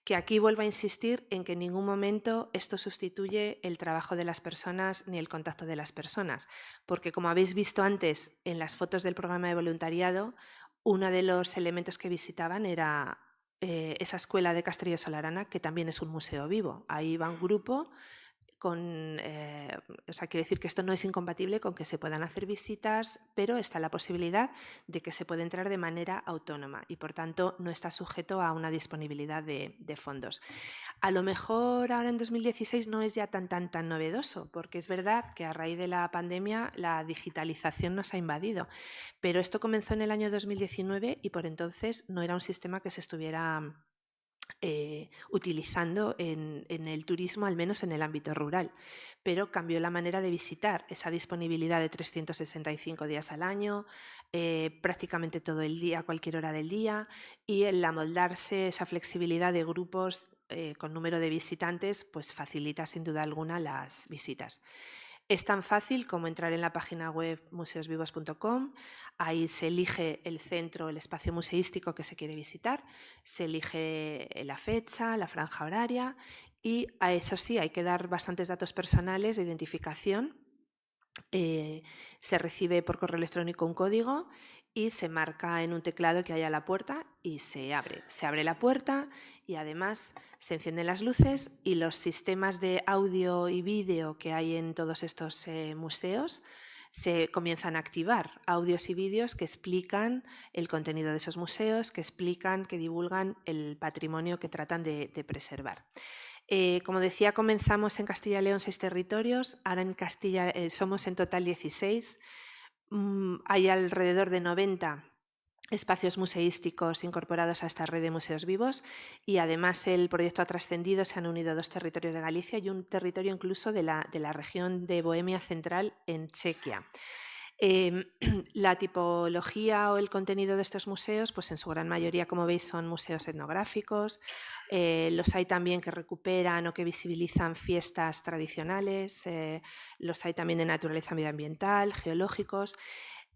Que aquí vuelvo a insistir en que en ningún momento esto sustituye el trabajo de las personas ni el contacto de las personas, porque como habéis visto antes en las fotos del programa de voluntariado, uno de los elementos que visitaban era esa escuela de Castelló Solarana, que también es un museo vivo. Ahí va un grupo con, o sea, quiere decir que esto no es incompatible con que se puedan hacer visitas, pero está la posibilidad de que se puede entrar de manera autónoma y, por tanto, no está sujeto a una disponibilidad de fondos. A lo mejor ahora en 2016 no es ya tan novedoso, porque es verdad que a raíz de la pandemia la digitalización nos ha invadido, pero esto comenzó en el año 2019 y por entonces no era un sistema que se estuviera utilizando en el turismo, al menos en el ámbito rural, pero cambió la manera de visitar, esa disponibilidad de 365 días al año, prácticamente todo el día, a cualquier hora del día, y el amoldarse esa flexibilidad de grupos con número de visitantes, pues facilita sin duda alguna las visitas. Es tan fácil como entrar en la página web museosvivos.com, ahí se elige el centro, el espacio museístico que se quiere visitar, se elige la fecha, la franja horaria y a eso sí hay que dar bastantes datos personales de identificación. Se recibe por correo electrónico un código y se marca en un teclado que hay a la puerta y se abre. Se abre la puerta y además se encienden las luces y los sistemas de audio y vídeo que hay en todos estos museos se comienzan a activar audios y vídeos que explican el contenido de esos museos, que explican, que divulgan el patrimonio que tratan de preservar. Como decía, comenzamos en Castilla y León 6 territorios, ahora en Castilla somos en total 16, hay alrededor de 90 espacios museísticos incorporados a esta red de museos vivos y además el proyecto ha trascendido, se han unido 2 territorios de Galicia y un territorio incluso de la región de Bohemia Central en Chequia. La tipología o el contenido de estos museos, pues en su gran mayoría, como veis, son museos etnográficos. Los hay también que recuperan o que visibilizan fiestas tradicionales. Los hay también de naturaleza medioambiental, geológicos.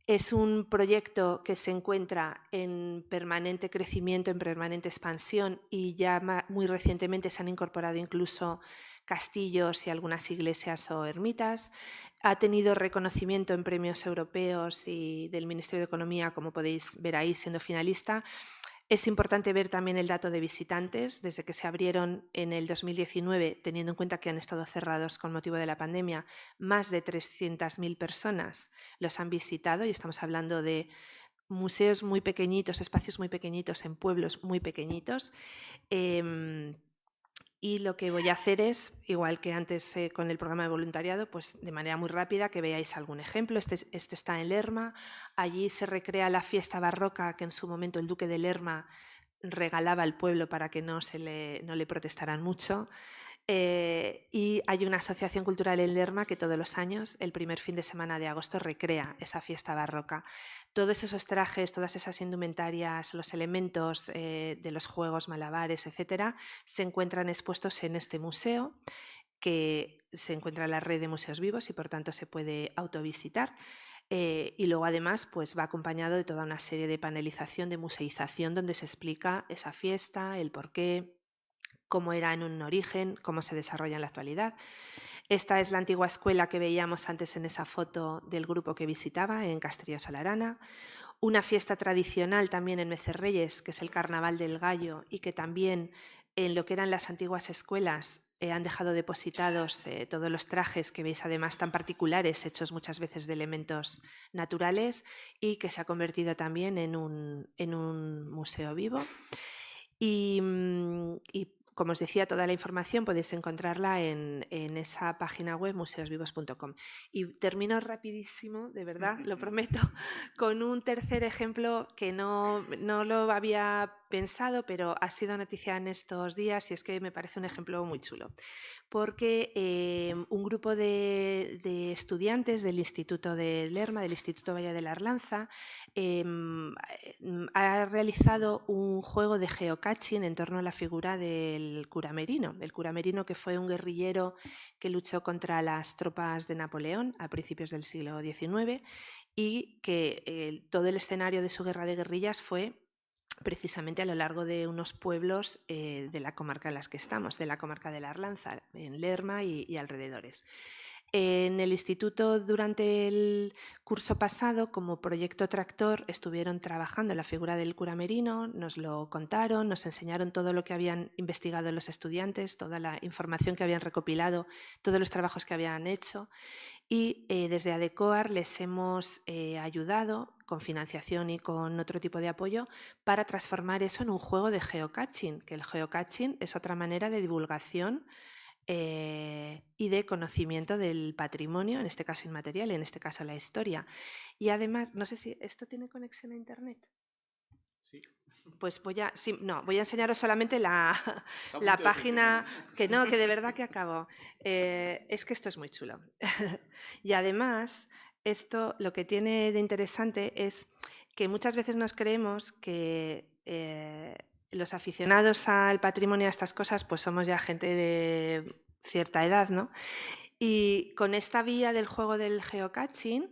Es un proyecto que se encuentra en permanente crecimiento, en permanente expansión y ya muy recientemente se han incorporado incluso castillos y algunas iglesias o ermitas. Ha tenido reconocimiento en premios europeos y del Ministerio de Economía, como podéis ver ahí, siendo finalista. Es importante ver también el dato de visitantes. Desde que se abrieron en el 2019, teniendo en cuenta que han estado cerrados con motivo de la pandemia, más de 300.000 personas los han visitado y estamos hablando de museos muy pequeñitos, espacios muy pequeñitos en pueblos muy pequeñitos. Y lo que voy a hacer es, igual que antes con el programa de voluntariado, pues de manera muy rápida que veáis algún ejemplo. Este está en Lerma. Allí se recrea la fiesta barroca que en su momento el duque de Lerma regalaba al pueblo para que no le protestaran mucho. Y hay una asociación cultural en Lerma que todos los años, el primer fin de semana de agosto, recrea esa fiesta barroca. Todos esos trajes, todas esas indumentarias, los elementos de los juegos, malabares, etcétera, se encuentran expuestos en este museo, que se encuentra en la red de museos vivos y por tanto se puede autovisitar. Y luego además pues va acompañado de toda una serie de panelización, de museización, donde se explica esa fiesta, el porqué, cómo era en un origen, cómo se desarrolla en la actualidad. Esta es la antigua escuela que veíamos antes en esa foto del grupo que visitaba en Castelló la Arana. Una fiesta tradicional también en Mecerreyes, que es el Carnaval del Gallo, y que también en lo que eran las antiguas escuelas han dejado depositados todos los trajes que veis además tan particulares, hechos muchas veces de elementos naturales, y que se ha convertido también en un museo vivo. Y como os decía, toda la información podéis encontrarla en esa página web museosvivos.com. Y termino rapidísimo, de verdad, lo prometo, con un tercer ejemplo que no lo había pensado, pero ha sido noticia en estos días y es que me parece un ejemplo muy chulo. Porque un grupo de estudiantes del Instituto de Lerma, del Instituto Valle de la Arlanza, ha realizado un juego de geocaching en torno a la figura del cura Merino. El cura Merino, que fue un guerrillero que luchó contra las tropas de Napoleón a principios del siglo XIX y que todo el escenario de su guerra de guerrillas fue precisamente a lo largo de unos pueblos de la comarca en las que estamos, de la comarca de la Arlanza, en Lerma y alrededores. En el instituto, durante el curso pasado, como proyecto tractor, estuvieron trabajando la figura del cura Merino, nos lo contaron, nos enseñaron todo lo que habían investigado los estudiantes, toda la información que habían recopilado, todos los trabajos que habían hecho. Y desde ADECOAR les hemos ayudado con financiación y con otro tipo de apoyo para transformar eso en un juego de geocaching, que el geocaching es otra manera de divulgación y de conocimiento del patrimonio, en este caso inmaterial, en este caso la historia. Y además, no sé si esto tiene conexión a internet. Sí. Pues voy a enseñaros solamente la página, que de verdad que acabo. Es que esto es muy chulo. Y además, esto lo que tiene de interesante es que muchas veces nos creemos que los aficionados al patrimonio, a estas cosas, pues somos ya gente de cierta edad, ¿no? Y con esta vía del juego del geocaching,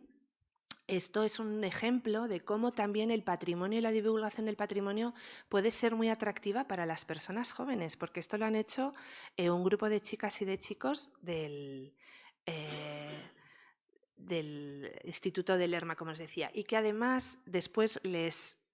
esto es un ejemplo de cómo también el patrimonio y la divulgación del patrimonio puede ser muy atractiva para las personas jóvenes, porque esto lo han hecho un grupo de chicas y de chicos del Instituto de Lerma, como os decía, y que además después les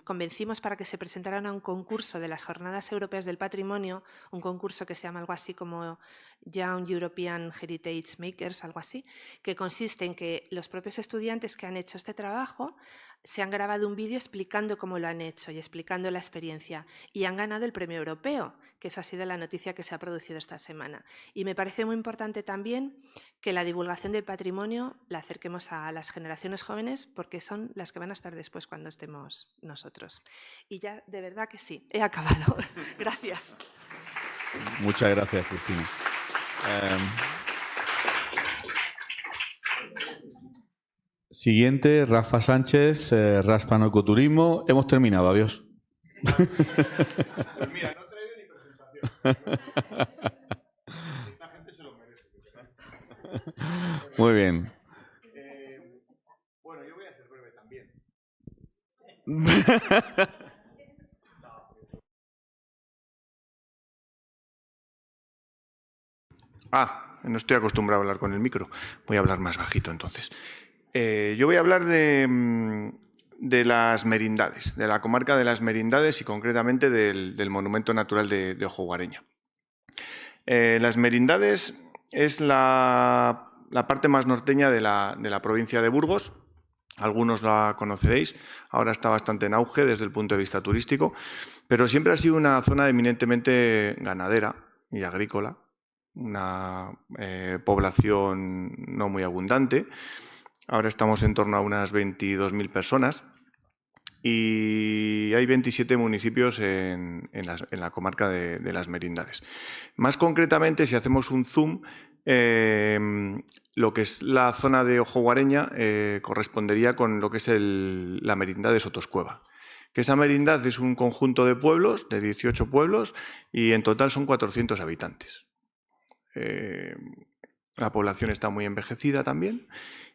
convencimos para que se presentaran a un concurso de las Jornadas Europeas del Patrimonio, un concurso que se llama algo así como Young European Heritage Makers, algo así, que consiste en que los propios estudiantes que han hecho este trabajo se han grabado un vídeo explicando cómo lo han hecho y explicando la experiencia, y han ganado el premio europeo, que eso ha sido la noticia que se ha producido esta semana. Y me parece muy importante también que la divulgación del patrimonio la acerquemos a las generaciones jóvenes, porque son las que van a estar después cuando estemos nosotros. Y ya, de verdad que sí, he acabado. Gracias. Muchas gracias, Cristina. Siguiente, Rafa Sánchez, Raspano Ecoturismo. Hemos terminado, adiós. Pues mira, no he traído ni presentación. Esta gente se lo merece. Muy bien. Bueno, yo voy a ser breve también. No estoy acostumbrado a hablar con el micro. Voy a hablar más bajito entonces. Yo voy a hablar de las merindades, de la comarca de las merindades y concretamente del Monumento Natural de Ojo Guareña. Las merindades es la parte más norteña de la provincia de Burgos. Algunos la conoceréis, ahora está bastante en auge desde el punto de vista turístico, pero siempre ha sido una zona eminentemente ganadera y agrícola, una población no muy abundante. Ahora estamos en torno a unas 22.000 personas y hay 27 municipios en la comarca de las merindades. Más concretamente, si hacemos un zoom, lo que es la zona de Ojo Guareña correspondería con lo que es la merindad de Sotoscueva. Que esa merindad es un conjunto de pueblos, de 18 pueblos, y en total son 400 habitantes. La población está muy envejecida también.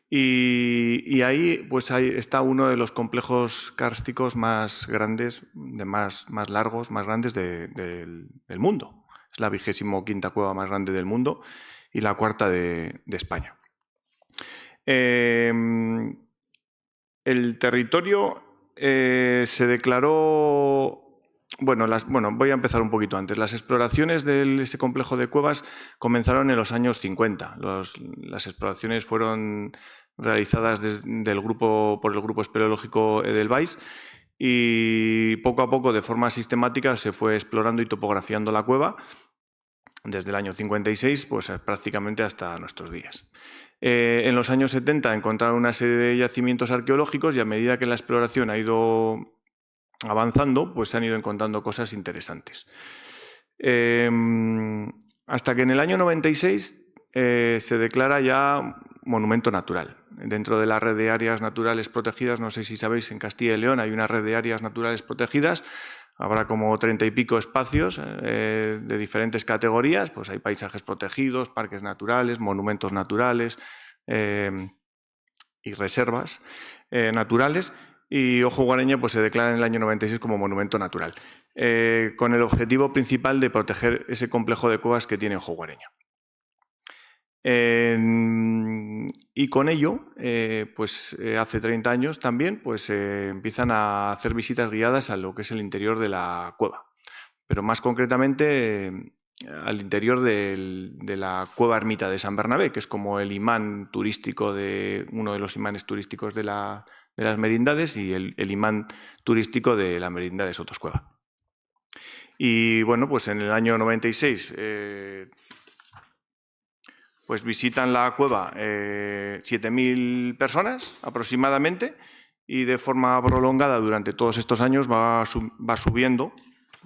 Y ahí, pues ahí está uno de los complejos kársticos más grandes, más largos, más grandes del mundo. Es la 25ª cueva más grande del mundo y la 4ª de España. El territorio se declaró... Bueno, voy a empezar un poquito antes. Las exploraciones de ese complejo de cuevas comenzaron en los años 50. Las exploraciones fueron realizadas por el Grupo Espeleológico Edelweiss y poco a poco, de forma sistemática, se fue explorando y topografiando la cueva desde el año 56 pues, prácticamente hasta nuestros días. En los años 70 encontraron una serie de yacimientos arqueológicos y a medida que la exploración ha ido avanzando, pues se han ido encontrando cosas interesantes. Hasta que en el año 96 se declara ya monumento natural. Dentro de la red de áreas naturales protegidas, no sé si sabéis, en Castilla y León hay una red de áreas naturales protegidas. Habrá como 30 y pico espacios de diferentes categorías. Pues hay paisajes protegidos, parques naturales, monumentos naturales y reservas naturales. Y Ojo Guareña pues, se declara en el año 96 como monumento natural, con el objetivo principal de proteger ese complejo de cuevas que tiene Ojo Guareña. Y con ello, hace 30 años también, pues empiezan a hacer visitas guiadas a lo que es el interior de la cueva, pero más concretamente al interior de la cueva ermita de San Bernabé, que es como el imán turístico uno de los imanes turísticos de las merindades y el imán turístico de la merindad de Sotoscueva. Y bueno, pues en el año 96 pues visitan la cueva 7.000 personas aproximadamente y de forma prolongada durante todos estos años va subiendo.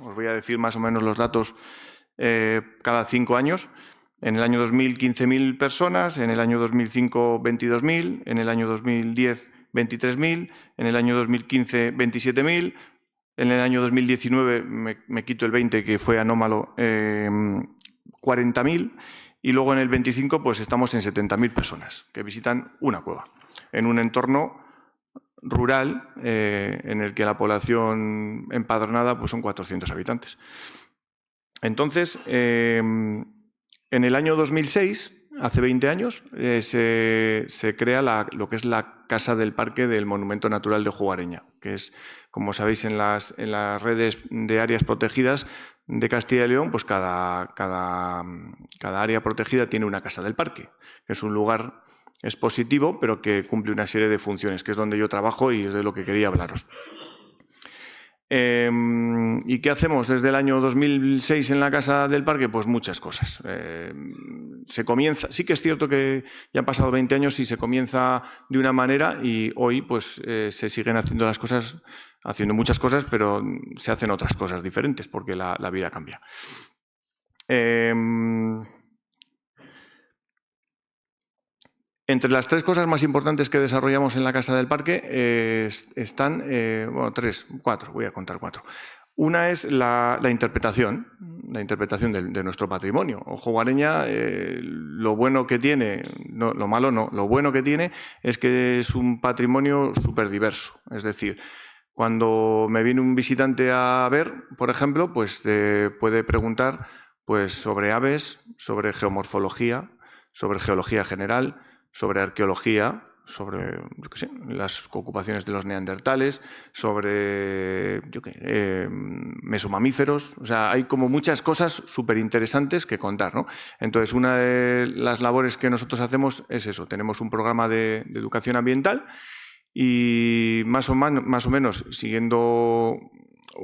Os voy a decir más o menos los datos cada 5 años. En el año 2000, 15.000 personas, en el año 2005, 22.000, en el año 2010, 23.000, en el año 2015, 27.000, en el año 2019, me quito el 20 que fue anómalo, 40.000, y luego en el 25 pues estamos en 70.000 personas que visitan una cueva, en un entorno rural en el que la población empadronada pues son 400 habitantes. Entonces, en el año 2006, hace 20 años, se crea lo que es la casa del parque del Monumento Natural de Jugareña, que es, como sabéis, en las redes de áreas protegidas de Castilla y León, pues cada área protegida tiene una casa del parque, que es un lugar expositivo, pero que cumple una serie de funciones, que es donde yo trabajo y es de lo que quería hablaros. ¿Y qué hacemos desde el año 2006 en la Casa del Parque? Pues muchas cosas. Se comienza, sí que es cierto que ya han pasado 20 años y se comienza de una manera y hoy pues se siguen haciendo las cosas, haciendo muchas cosas, pero se hacen otras cosas diferentes porque la vida cambia. Entre las 3 cosas más importantes que desarrollamos en la Casa del Parque están, bueno, 3, 4, voy a contar 4. Una es la interpretación de nuestro patrimonio. Jugareña, lo bueno que tiene, no, lo malo no, lo bueno que tiene es que es un patrimonio súper diverso. Es decir, cuando me viene un visitante a ver, por ejemplo, pues te puede preguntar pues, sobre aves, sobre geomorfología, sobre geología general, sobre arqueología, sobre yo qué sé, las ocupaciones de los neandertales, sobre mesomamíferos. O sea, hay como muchas cosas súper interesantes que contar, ¿no? Entonces, una de las labores que nosotros hacemos es eso. Tenemos un programa de educación ambiental y más o menos siguiendo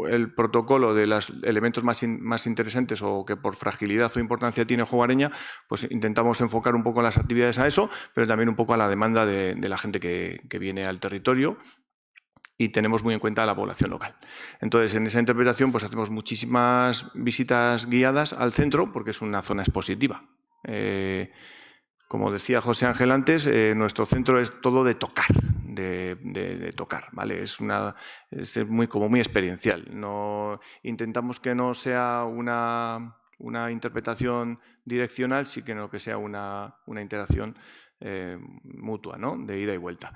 el protocolo de los elementos más interesantes o que por fragilidad o importancia tiene Jugareña, pues intentamos enfocar un poco las actividades a eso, pero también un poco a la demanda de la gente que viene al territorio y tenemos muy en cuenta la población local. Entonces, en esa interpretación pues hacemos muchísimas visitas guiadas al centro porque es una zona expositiva. Como decía José Ángel antes, nuestro centro es todo de tocar, de tocar, ¿vale? Es como muy experiencial. No, intentamos que no sea una interpretación direccional, sino que sea una interacción mutua, ¿no? De ida y vuelta.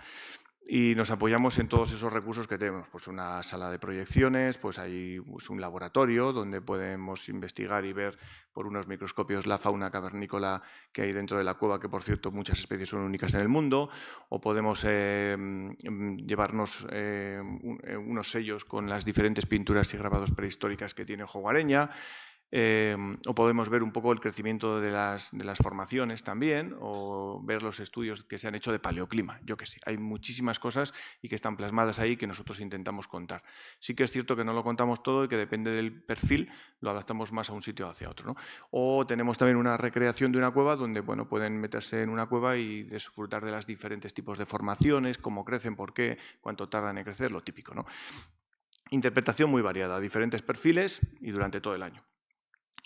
Y nos apoyamos en todos esos recursos que tenemos, pues una sala de proyecciones, pues hay un laboratorio donde podemos investigar y ver por unos microscopios la fauna cavernícola que hay dentro de la cueva, que por cierto muchas especies son únicas en el mundo, o podemos llevarnos unos sellos con las diferentes pinturas y grabados prehistóricas que tiene Jugareña. O podemos ver un poco el crecimiento de las formaciones también, o ver los estudios que se han hecho de paleoclima. Yo qué sé, hay muchísimas cosas y que están plasmadas ahí que nosotros intentamos contar. Sí que es cierto que no lo contamos todo y que depende del perfil lo adaptamos más a un sitio o hacia otro, ¿no? O tenemos también una recreación de una cueva donde bueno, pueden meterse en una cueva y disfrutar de los diferentes tipos de formaciones, cómo crecen, por qué, cuánto tardan en crecer, lo típico, ¿no? Interpretación muy variada, diferentes perfiles y durante todo el año.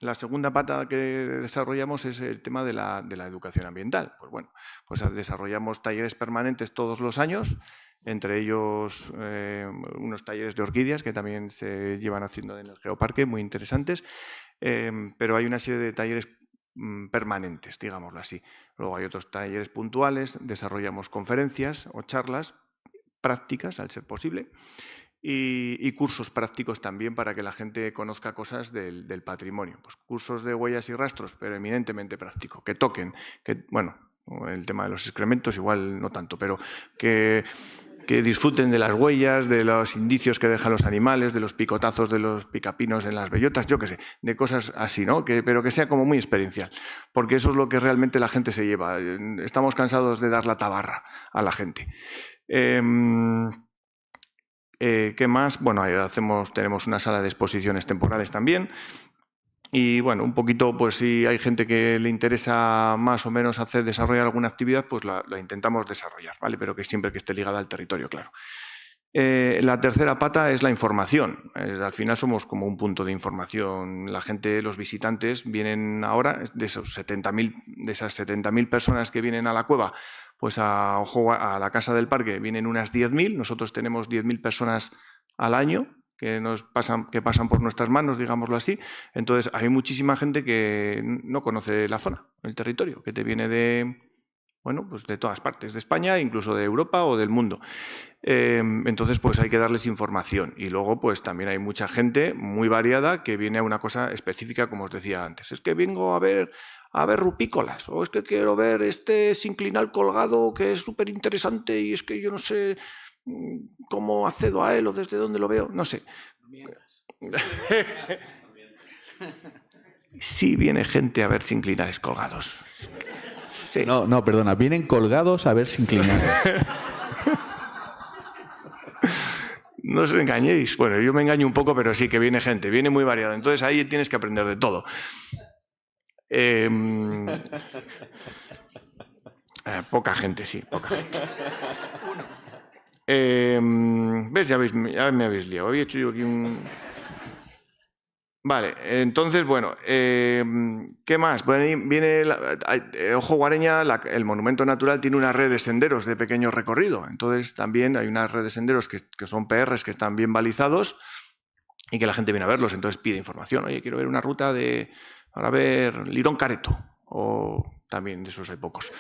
La segunda pata que desarrollamos es el tema de la educación ambiental. Pues bueno, pues desarrollamos talleres permanentes todos los años, entre ellos unos talleres de orquídeas que también se llevan haciendo en el Geoparque, muy interesantes, pero hay una serie de talleres permanentes, digámoslo así. Luego hay otros talleres puntuales, desarrollamos conferencias o charlas prácticas, al ser posible, y cursos prácticos también para que la gente conozca cosas del patrimonio. Pues cursos de huellas y rastros, pero eminentemente práctico, que toquen, que, bueno, el tema de los excrementos igual no tanto, pero que disfruten de las huellas, de los indicios que dejan los animales, de los picotazos de los picapinos en las bellotas, yo qué sé, de cosas así, ¿no? Pero que sea como muy experiencial, porque eso es lo que realmente la gente se lleva. Estamos cansados de dar la tabarra a la gente. ¿Qué más? Bueno, tenemos una sala de exposiciones temporales también. Y bueno, un poquito, pues si hay gente que le interesa más o menos desarrollar alguna actividad, pues la intentamos desarrollar, ¿vale? Pero que siempre que esté ligada al territorio, claro. La tercera pata es la información. Al final somos como un punto de información. La gente, los visitantes, vienen ahora, de esas 70.000 personas que vienen a la cueva, pues a la Casa del Parque vienen unas 10.000. Nosotros tenemos 10.000 personas al año que pasan por nuestras manos, digámoslo así. Entonces hay muchísima gente que no conoce la zona, el territorio, que te viene de todas partes de España, incluso de Europa o del mundo. Entonces, pues hay que darles información. Y luego, pues también hay mucha gente muy variada que viene a una cosa específica, como os decía antes. Es que vengo a ver a ver rupícolas, o es que quiero ver este sinclinal colgado que es súper interesante y es que yo no sé cómo accedo a él o desde dónde lo veo, no sé. Sí viene gente a ver sinclinales colgados. Sí. No, perdona, vienen colgados a ver sinclinales. No os engañéis. Bueno, yo me engaño un poco, pero sí que viene gente, viene muy variada. Entonces ahí tienes que aprender de todo. Poca gente, sí, poca gente. ¿Ves? Ya me habéis liado. Había hecho yo aquí un... Vale, entonces, bueno, ¿qué más? Viene Ojo Guareña, el monumento natural tiene una red de senderos de pequeño recorrido. Entonces también hay una red de senderos que son PRs que están bien balizados y que la gente viene a verlos. Entonces pide información. Oye, quiero ver una ruta para ver Lirón Careto. O también de esos hay pocos.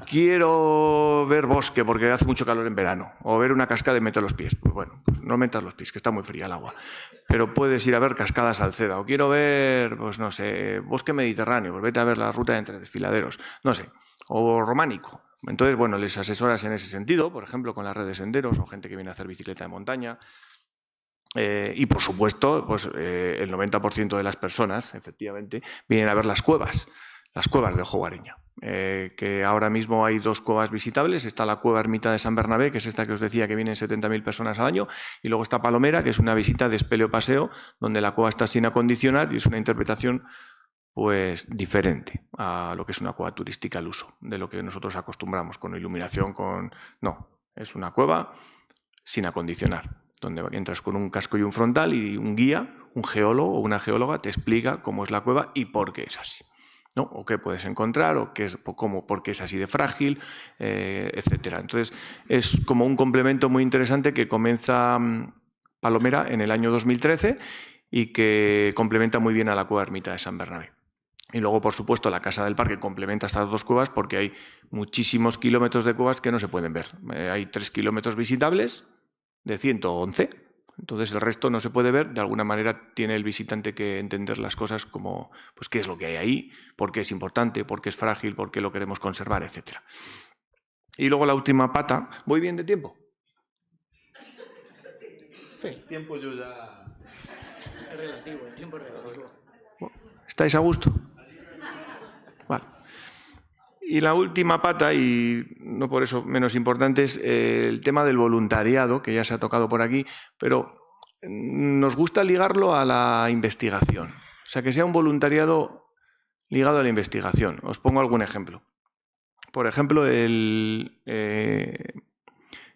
Quiero ver bosque porque hace mucho calor en verano. O ver una cascada y meter los pies. Pues bueno, pues no metas los pies, que está muy fría el agua. Pero puedes ir a ver Cascada Salceda. O quiero ver, pues no sé, bosque mediterráneo. Pues vete a ver la ruta entre desfiladeros. No sé. O románico. Entonces, bueno, les asesoras en ese sentido. Por ejemplo, con la red de senderos o gente que viene a hacer bicicleta de montaña. Y por supuesto, pues, el 90% de las personas, efectivamente, vienen a ver las cuevas de Ojo Guareña. Que ahora mismo hay 2 cuevas visitables. Está la cueva Ermita de San Bernabé, que es esta que os decía que vienen 70.000 personas al año, y luego está Palomera, que es una visita de espeleo-paseo, donde la cueva está sin acondicionar y es una interpretación pues diferente a lo que es una cueva turística al uso, de lo que nosotros acostumbramos, con iluminación, No, es una cueva sin acondicionar, donde entras con un casco y un frontal y un guía, un geólogo o una geóloga te explica cómo es la cueva y por qué es así, ¿no? O qué puedes encontrar, o por qué es así de frágil, etcétera. Entonces, es como un complemento muy interesante que comienza Palomera en el año 2013 y que complementa muy bien a la cueva Ermita de San Bernabé. Y luego, por supuesto, la Casa del Parque complementa estas 2 cuevas porque hay muchísimos kilómetros de cuevas que no se pueden ver. Hay 3 kilómetros visitables de 111. Entonces el resto no se puede ver. De alguna manera tiene el visitante que entender las cosas como, pues, qué es lo que hay ahí, por qué es importante, por qué es frágil, por qué lo queremos conservar, etc. Y luego la última pata. ¿Voy bien de tiempo? Sí. El tiempo yo ya... Es relativo, el tiempo es relativo. ¿Estáis a gusto? Vale. Y la última pata, y no por eso menos importante, es el tema del voluntariado, que ya se ha tocado por aquí, pero nos gusta ligarlo a la investigación. O sea, que sea un voluntariado ligado a la investigación. Os pongo algún ejemplo. Por ejemplo,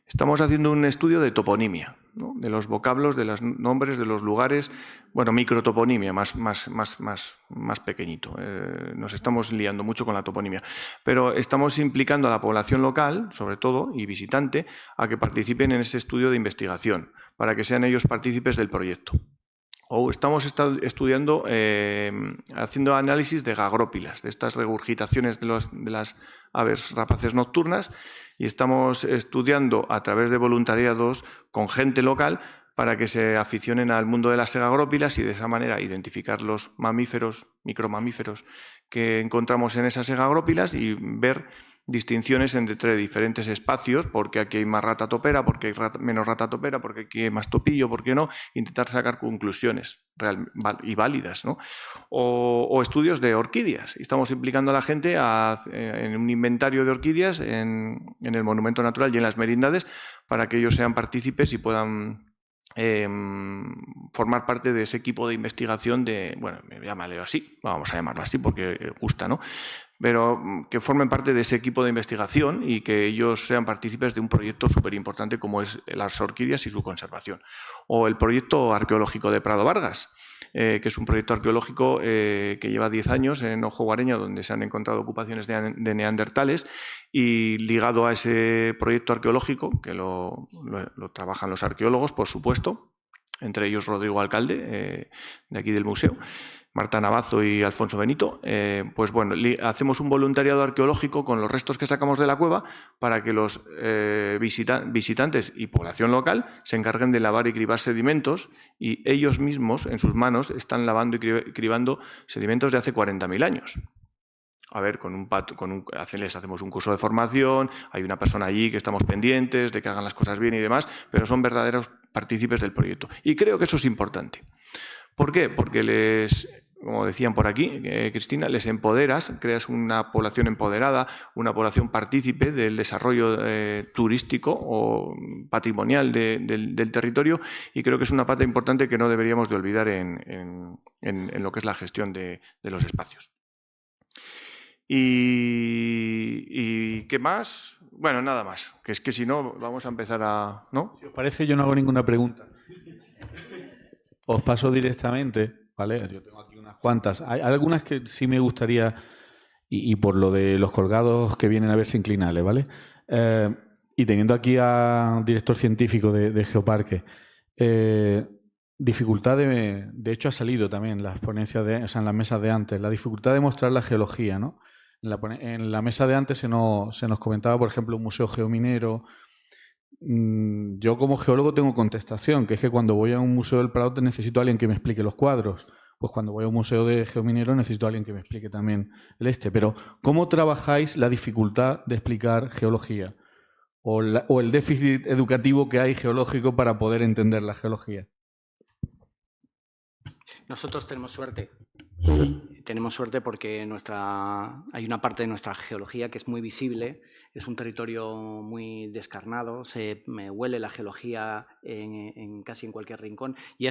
estamos haciendo un estudio de toponimia, ¿no? De los vocablos, de los nombres, de los lugares, bueno, microtoponimia, más pequeñito. Nos estamos liando mucho con la toponimia, pero estamos implicando a la población local, sobre todo, y visitante, a que participen en este estudio de investigación, para que sean ellos partícipes del proyecto. O estamos estudiando, haciendo análisis de gagrópilas, de estas regurgitaciones de las aves rapaces nocturnas, y estamos estudiando a través de voluntariados con gente local para que se aficionen al mundo de las segagrópilas y de esa manera identificar los mamíferos, micromamíferos que encontramos en esas segagrópilas y ver distinciones entre diferentes espacios, porque aquí hay más rata topera, porque hay menos rata topera, porque aquí hay más topillo, porque no, intentar sacar conclusiones y válidas, ¿no? O estudios de orquídeas. Estamos implicando a la gente en un inventario de orquídeas en el monumento natural y en las merindades para que ellos sean partícipes y puedan formar parte de ese equipo de investigación bueno, llámale así, vamos a llamarlo así porque gusta, ¿no? Pero que formen parte de ese equipo de investigación y que ellos sean partícipes de un proyecto súper importante como es las orquídeas y su conservación. O el proyecto arqueológico de Prado Vargas, que es un proyecto arqueológico que lleva 10 años en Ojo Guareña, donde se han encontrado ocupaciones de neandertales, y ligado a ese proyecto arqueológico, que lo trabajan los arqueólogos, por supuesto, entre ellos Rodrigo Alcalde, de aquí del museo, Marta Navazo y Alfonso Benito, pues bueno, hacemos un voluntariado arqueológico con los restos que sacamos de la cueva para que los visitantes y población local se encarguen de lavar y cribar sedimentos, y ellos mismos, en sus manos, están lavando y cribando sedimentos de hace 40.000 años. A ver, les hacemos un curso de formación, hay una persona allí que estamos pendientes de que hagan las cosas bien y demás, pero son verdaderos partícipes del proyecto. Y creo que eso es importante. ¿Por qué? Porque como decían por aquí, Cristina, les empoderas, creas una población empoderada, una población partícipe del desarrollo turístico o patrimonial del territorio, y creo que es una pata importante que no deberíamos de olvidar en lo que es la gestión de los espacios. ¿Y qué más? Bueno, nada más, que es que si no vamos a empezar a... ¿no? Si os parece, yo no hago ninguna pregunta. Os paso directamente, ¿vale? Yo tengo aquí unas cuantas. Hay algunas que sí me gustaría, y por lo de los colgados que vienen a verse inclinales, ¿vale? Y teniendo aquí a director científico de Geoparque, dificultad de hecho ha salido también en las ponencias, en las mesas de antes, la dificultad de mostrar la geología, ¿no? En la mesa de antes se nos comentaba, por ejemplo, un museo geominero. Yo como geólogo tengo contestación, que es que cuando voy a un museo del Prado necesito a alguien que me explique los cuadros. Pues cuando voy a un museo de geominero necesito a alguien que me explique también Pero ¿cómo trabajáis la dificultad de explicar geología? O el déficit educativo que hay geológico para poder entender la geología. Nosotros tenemos suerte. Tenemos suerte porque hay una parte de nuestra geología que es muy visible, es un territorio muy descarnado, se huele la geología casi en cualquier rincón, y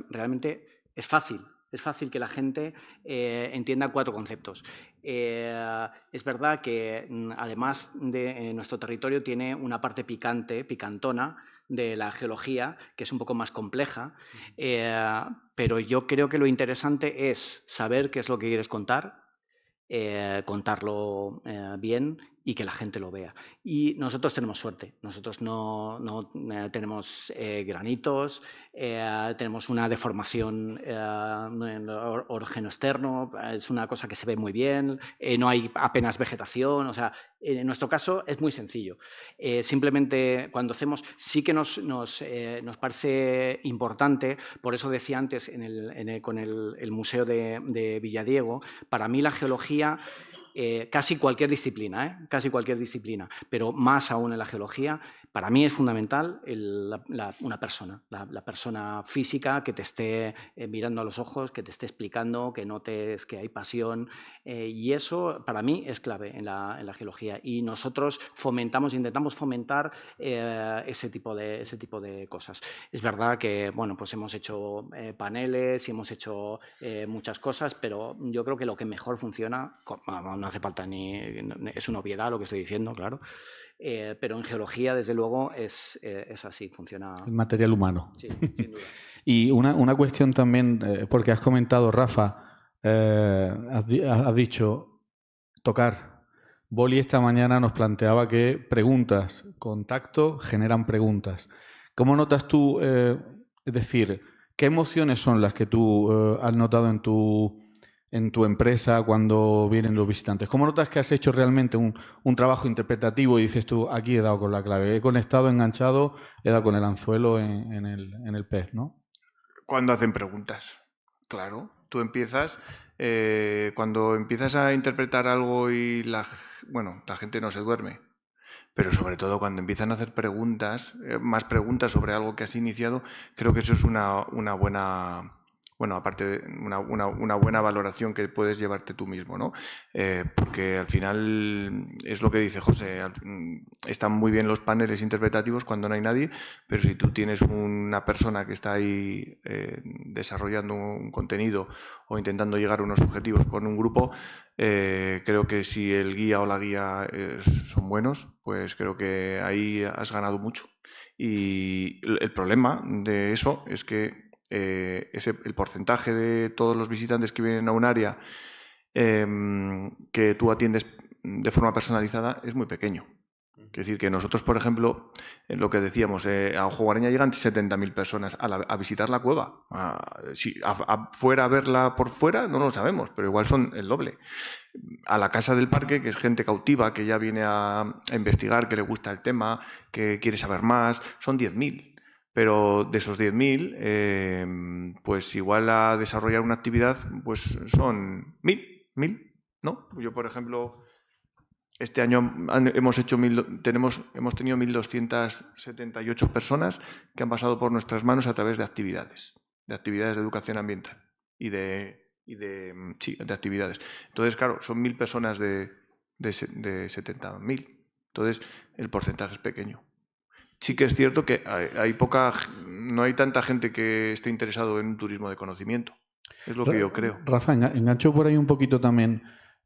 realmente es fácil. Es fácil que la gente entienda 4 conceptos. Es verdad que además de nuestro territorio tiene una parte picantona, de la geología, que es un poco más compleja, pero yo creo que lo interesante es saber qué es lo que quieres contar, contarlo bien y que la gente lo vea. Y nosotros tenemos suerte, nosotros no tenemos granitos, tenemos una deformación en orógeno externo, es una cosa que se ve muy bien, no hay apenas vegetación, o sea, en nuestro caso es muy sencillo. Simplemente cuando hacemos, sí que nos parece importante, por eso decía antes con el Museo de Villadiego, para mí la geología, casi cualquier disciplina, pero más aún en la geología, para mí es fundamental una persona, la persona física que te esté mirando a los ojos, que te esté explicando, que notes que hay pasión, y eso para mí es clave en la geología, y nosotros intentamos fomentar ese tipo de cosas. Es verdad que bueno, pues hemos hecho paneles y hemos hecho muchas cosas, pero yo creo que lo que mejor funciona, no hace falta es una obviedad lo que estoy diciendo, claro, pero en geología, desde luego, es así, funciona. El material humano. Sí, sin duda. Y una cuestión también, porque has comentado, Rafa, has dicho tocar. Boli esta mañana nos planteaba que preguntas, contacto, generan preguntas. ¿Cómo notas tú, es decir, qué emociones son las que tú has notado en tu empresa cuando vienen los visitantes? ¿Cómo notas que has hecho realmente un trabajo interpretativo y dices tú, aquí he dado con la clave, he conectado, enganchado, he dado con el anzuelo en el pez, ¿no? Cuando hacen preguntas, claro. Tú empiezas, cuando empiezas a interpretar algo y la gente no se duerme, pero sobre todo cuando empiezan a hacer preguntas, más preguntas sobre algo que has iniciado, creo que eso es una buena... Bueno, aparte de una buena valoración que puedes llevarte tú mismo, ¿no? Porque al final es lo que dice José, están muy bien los paneles interpretativos cuando no hay nadie, pero si tú tienes una persona que está ahí desarrollando un contenido o intentando llegar a unos objetivos con un grupo, creo que si el guía o la guía son buenos, pues creo que ahí has ganado mucho. Y el problema de eso es que el porcentaje de todos los visitantes que vienen a un área que tú atiendes de forma personalizada es muy pequeño. Quiero decir que nosotros, por ejemplo, lo que decíamos, a Ojo Guareña llegan 70.000 personas a visitar la cueva. Si fuera a verla por fuera, no lo sabemos, pero igual son el doble. A la Casa del Parque, que es gente cautiva, que ya viene a investigar, que le gusta el tema, que quiere saber más, son 10.000. Pero de esos 10.000, pues igual a desarrollar una actividad, pues son 1.000, ¿no? Yo, por ejemplo... Este año hemos tenido 1.278 personas que han pasado por nuestras manos a través de actividades de educación ambiental y de actividades. Entonces, claro, son 1.000 personas de 70.000. Entonces, el porcentaje es pequeño. Sí que es cierto que no hay tanta gente que esté interesado en un turismo de conocimiento. Es lo que yo creo. Rafa, engancho por ahí un poquito también.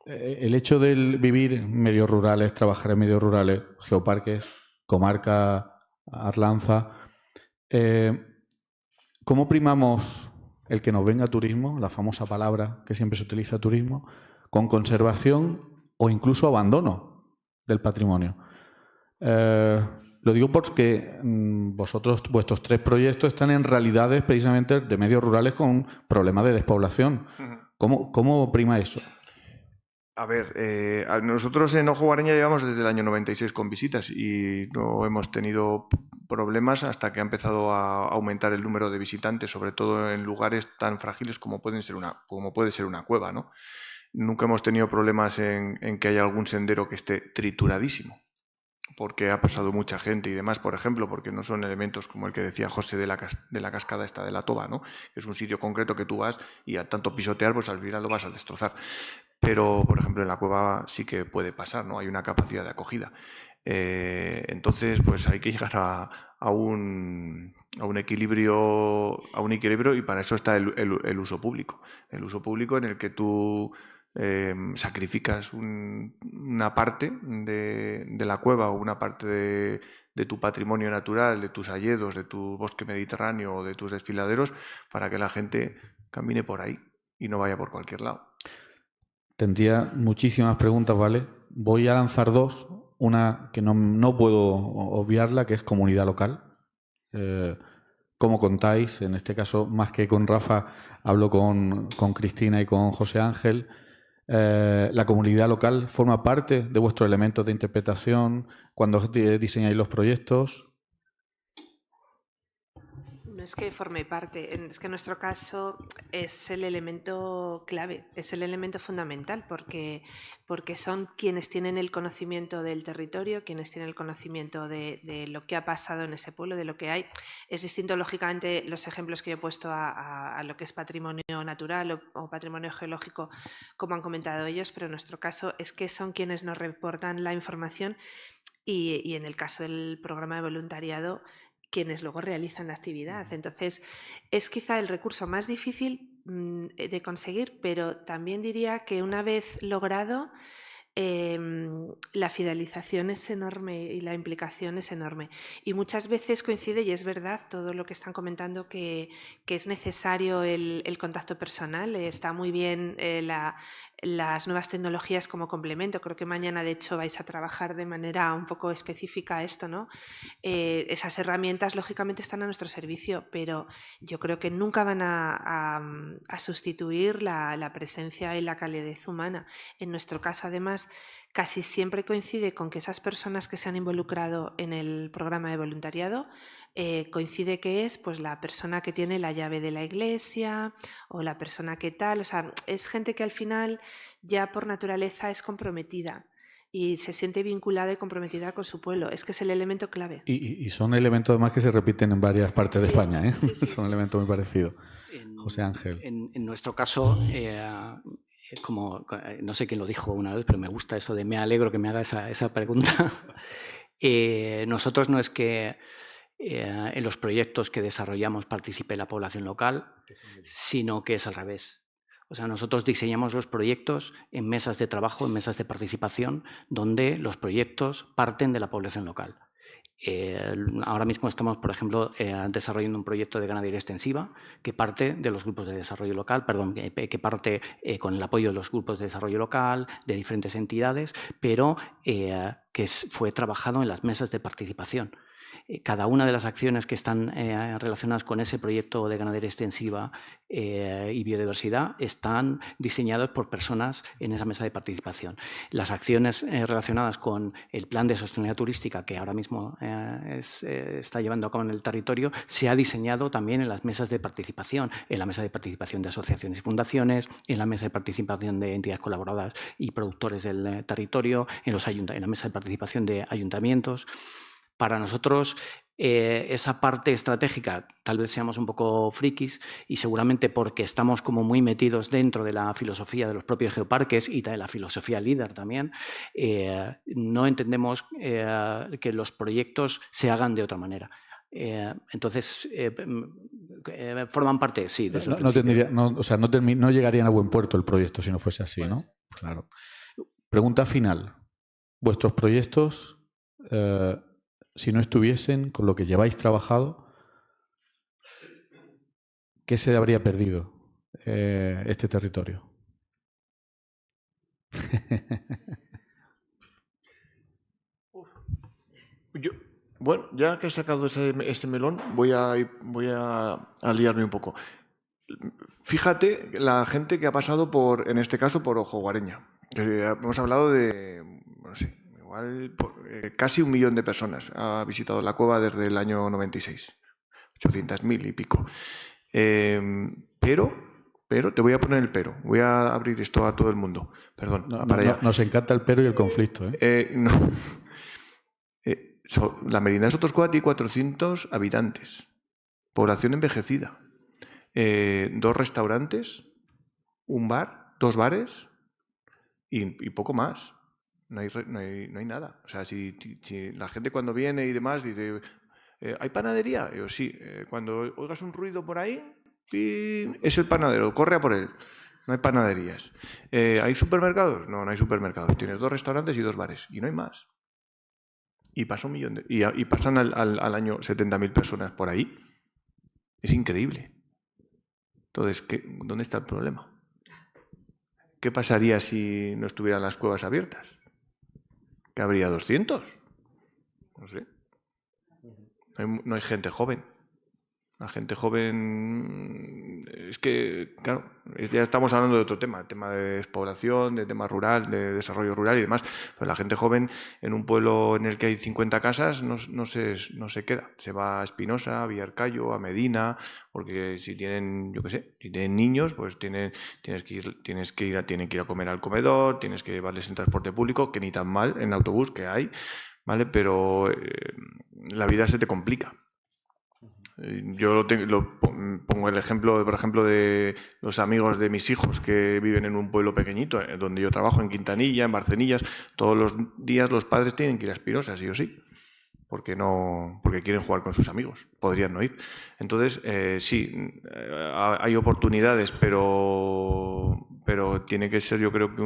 El hecho de vivir en medios rurales, trabajar en medios rurales, geoparques, comarca, Arlanza, ¿cómo primamos el que nos venga turismo, la famosa palabra que siempre se utiliza, turismo, con conservación o incluso abandono del patrimonio? Lo digo porque vuestros 3 proyectos están en realidades precisamente de medios rurales con problemas de despoblación. ¿Cómo prima eso? A ver, nosotros en Ojo Guareña llevamos desde el año 96 con visitas y no hemos tenido problemas hasta que ha empezado a aumentar el número de visitantes, sobre todo en lugares tan frágiles como puede ser una cueva, ¿no? Nunca hemos tenido problemas en que haya algún sendero que esté trituradísimo, porque ha pasado mucha gente y demás, por ejemplo, porque no son elementos como el que decía José de la cascada esta de la Toba, ¿no? Es un sitio concreto que tú vas y al tanto pisotear, pues al final lo vas a destrozar. Pero, por ejemplo, en la cueva sí que puede pasar, ¿no? Hay una capacidad de acogida. Entonces, pues hay que llegar a un equilibrio, y para eso está el uso público. El uso público en el que tú sacrificas una parte de la cueva o una parte de tu patrimonio natural, de tus hayedos, de tu bosque mediterráneo o de tus desfiladeros para que la gente camine por ahí y no vaya por cualquier lado. Tendría muchísimas preguntas, ¿vale? Voy a lanzar 2. Una que no puedo obviarla, que es comunidad local. ¿Cómo contáis? En este caso, más que con Rafa, hablo con Cristina y con José Ángel. ¿La comunidad local forma parte de vuestros elementos de interpretación cuando diseñáis los proyectos? No es que forme parte, es que en nuestro caso es el elemento clave, es el elemento fundamental, porque son quienes tienen el conocimiento del territorio, quienes tienen el conocimiento de lo que ha pasado en ese pueblo, de lo que hay. Es distinto, lógicamente, los ejemplos que yo he puesto a lo que es patrimonio natural o patrimonio geológico, como han comentado ellos, pero en nuestro caso es que son quienes nos reportan la información y en el caso del programa de voluntariado, quienes luego realizan la actividad. Entonces, es quizá el recurso más difícil de conseguir, pero también diría que una vez logrado, la fidelización es enorme y la implicación es enorme. Y muchas veces coincide, y es verdad, todo lo que están comentando, que es necesario el contacto personal. Está muy bien las nuevas tecnologías como complemento. Creo que mañana, de hecho, vais a trabajar de manera un poco específica esto, ¿no? Esas herramientas, lógicamente, están a nuestro servicio, pero yo creo que nunca van a sustituir la presencia y la calidez humana. En nuestro caso, además, casi siempre coincide con que esas personas que se han involucrado en el programa de voluntariado coincide que es pues la persona que tiene la llave de la iglesia o la persona que tal, o sea, es gente que al final ya por naturaleza es comprometida y se siente vinculada y comprometida con su pueblo. Es que es el elemento clave. Y son elementos además que se repiten en varias partes de España, ¿eh? Sí, son elementos muy parecidos. José Ángel. En nuestro caso, como no sé quién lo dijo una vez, pero me gusta eso de me alegro que me haga esa pregunta. Nosotros no es que en los proyectos que desarrollamos participe la población local, sino que es al revés. O sea, nosotros diseñamos los proyectos en mesas de trabajo, en mesas de participación, donde los proyectos parten de la población local. Ahora mismo estamos, por ejemplo, desarrollando un proyecto de ganadería extensiva que parte de los grupos de desarrollo local, que parte con el apoyo de los grupos de desarrollo local, de diferentes entidades, pero que fue trabajado en las mesas de participación. Cada una de las acciones que están relacionadas con ese proyecto de ganadería extensiva y biodiversidad están diseñadas por personas en esa mesa de participación. Las acciones relacionadas con el plan de sostenibilidad turística que ahora mismo está llevando a cabo en el territorio se ha diseñado también en las mesas de participación, en la mesa de participación de asociaciones y fundaciones, en la mesa de participación de entidades colaboradoras y productores del territorio, en la mesa de participación de ayuntamientos. Para nosotros, esa parte estratégica, tal vez seamos un poco frikis y seguramente porque estamos como muy metidos dentro de la filosofía de los propios geoparques y de la filosofía líder también, no entendemos que los proyectos se hagan de otra manera. Entonces, forman parte, sí, desde el principio. No llegarían a buen puerto el proyecto si no fuese así, ¿no? Claro. Pregunta final. ¿Vuestros proyectos, si no estuviesen con lo que lleváis trabajado, qué se habría perdido este territorio? Bueno, ya que he sacado este melón, voy a liarme un poco. Fíjate la gente que ha pasado en este caso, por Ojo Guareña. Hemos hablado de, no sé, igual casi 1 millón de personas ha visitado la cueva desde el año 96. 800.000 y pico. Pero te voy a poner el pero. Voy a abrir esto a todo el mundo. Perdón. Nos encanta el pero y el conflicto. No. La Merindad de Sotoscuela tiene 400 habitantes. Población envejecida. 2 restaurantes, un bar, 2 bares y poco más. No hay nada. O sea, si la gente cuando viene y demás dice, ¿hay panadería? Yo sí. Cuando oigas un ruido por ahí, es el panadero, corre a por él. No hay panaderías. ¿Hay supermercados? No hay supermercados. Tienes 2 restaurantes y 2 bares. Y no hay más. Y pasa 1 millón y pasan al año 70.000 personas por ahí. Es increíble. Entonces, ¿dónde está el problema? ¿Qué pasaría si no estuvieran las cuevas abiertas? ¿Que habría 200? No sé. No hay gente joven. La gente joven, es que, claro, ya estamos hablando de otro tema, el tema de despoblación, de tema rural, de desarrollo rural y demás. Pero la gente joven en un pueblo en el que hay 50 casas no se queda. Se va a Espinosa, a Villarcayo, a Medina, porque si tienen, yo qué sé, si tienen niños, pues tienen que ir a comer al comedor, tienes que llevarles en transporte público, que ni tan mal en autobús que hay, ¿vale? Pero la vida se te complica. Yo pongo el ejemplo, por ejemplo, de los amigos de mis hijos que viven en un pueblo pequeñito, donde yo trabajo, en Quintanilla, en Barcenillas. Todos los días los padres tienen que ir a Espinosa, sí o sí, porque quieren jugar con sus amigos. Podrían no ir. Entonces, sí, hay oportunidades, pero tiene que ser, yo creo que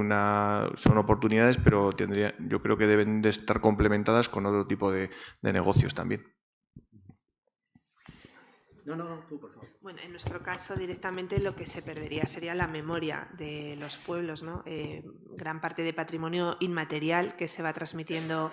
son oportunidades, pero yo creo que deben de estar complementadas con otro tipo de negocios también. No, tú, por favor. Bueno, en nuestro caso directamente lo que se perdería sería la memoria de los pueblos, ¿no? Gran parte de patrimonio inmaterial que se va transmitiendo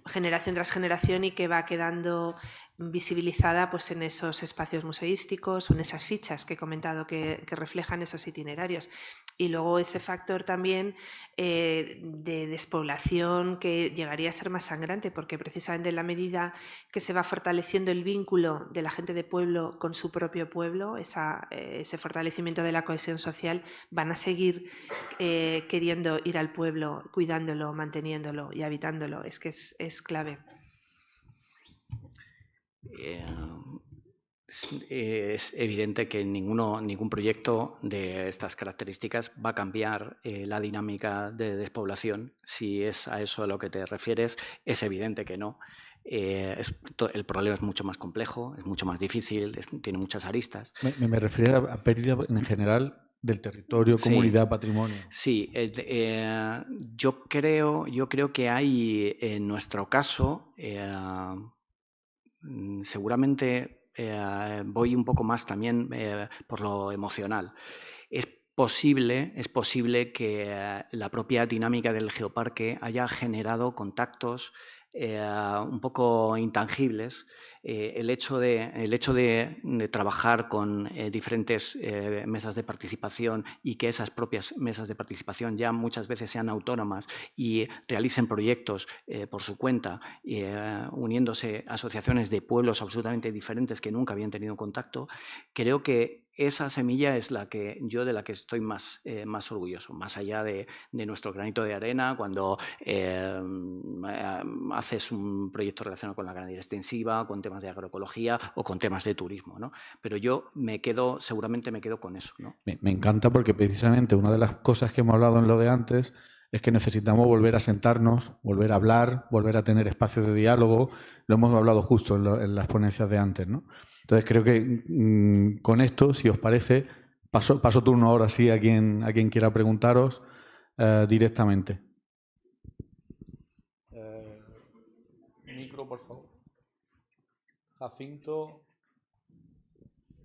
generación tras generación y que va quedando visibilizada pues, en esos espacios museísticos o en esas fichas que he comentado que reflejan esos itinerarios. Y luego ese factor también de despoblación que llegaría a ser más sangrante, porque precisamente en la medida que se va fortaleciendo el vínculo de la gente de pueblo con su propio pueblo, ese fortalecimiento de la cohesión social, van a seguir queriendo ir al pueblo, cuidándolo, manteniéndolo y habitándolo. Es que es clave. Es evidente que ningún proyecto de estas características va a cambiar la dinámica de despoblación. Si es a eso a lo que te refieres, es evidente que no. El problema es mucho más complejo, es mucho más difícil, tiene muchas aristas. Me refería a pérdida en general del territorio, comunidad, patrimonio. Sí, yo creo que hay en nuestro caso seguramente voy un poco más también por lo emocional. Es posible que la propia dinámica del geoparque haya generado contactos un poco intangibles. El hecho de trabajar con diferentes mesas de participación y que esas propias mesas de participación ya muchas veces sean autónomas y realicen proyectos por su cuenta, uniéndose a asociaciones de pueblos absolutamente diferentes que nunca habían tenido contacto, creo que esa semilla es de la que estoy más orgulloso, más allá de nuestro granito de arena cuando haces un proyecto relacionado con la ganadería extensiva, con temas de agroecología o con temas de turismo, ¿no? Pero yo seguramente me quedo con eso, ¿no? Me encanta porque precisamente una de las cosas que hemos hablado en lo de antes es que necesitamos volver a sentarnos, volver a hablar, volver a tener espacios de diálogo. Lo hemos hablado justo en las ponencias de antes, ¿no? Entonces creo que con esto, si os parece, paso turno ahora sí a quien quiera preguntaros directamente. Micro, por favor. Jacinto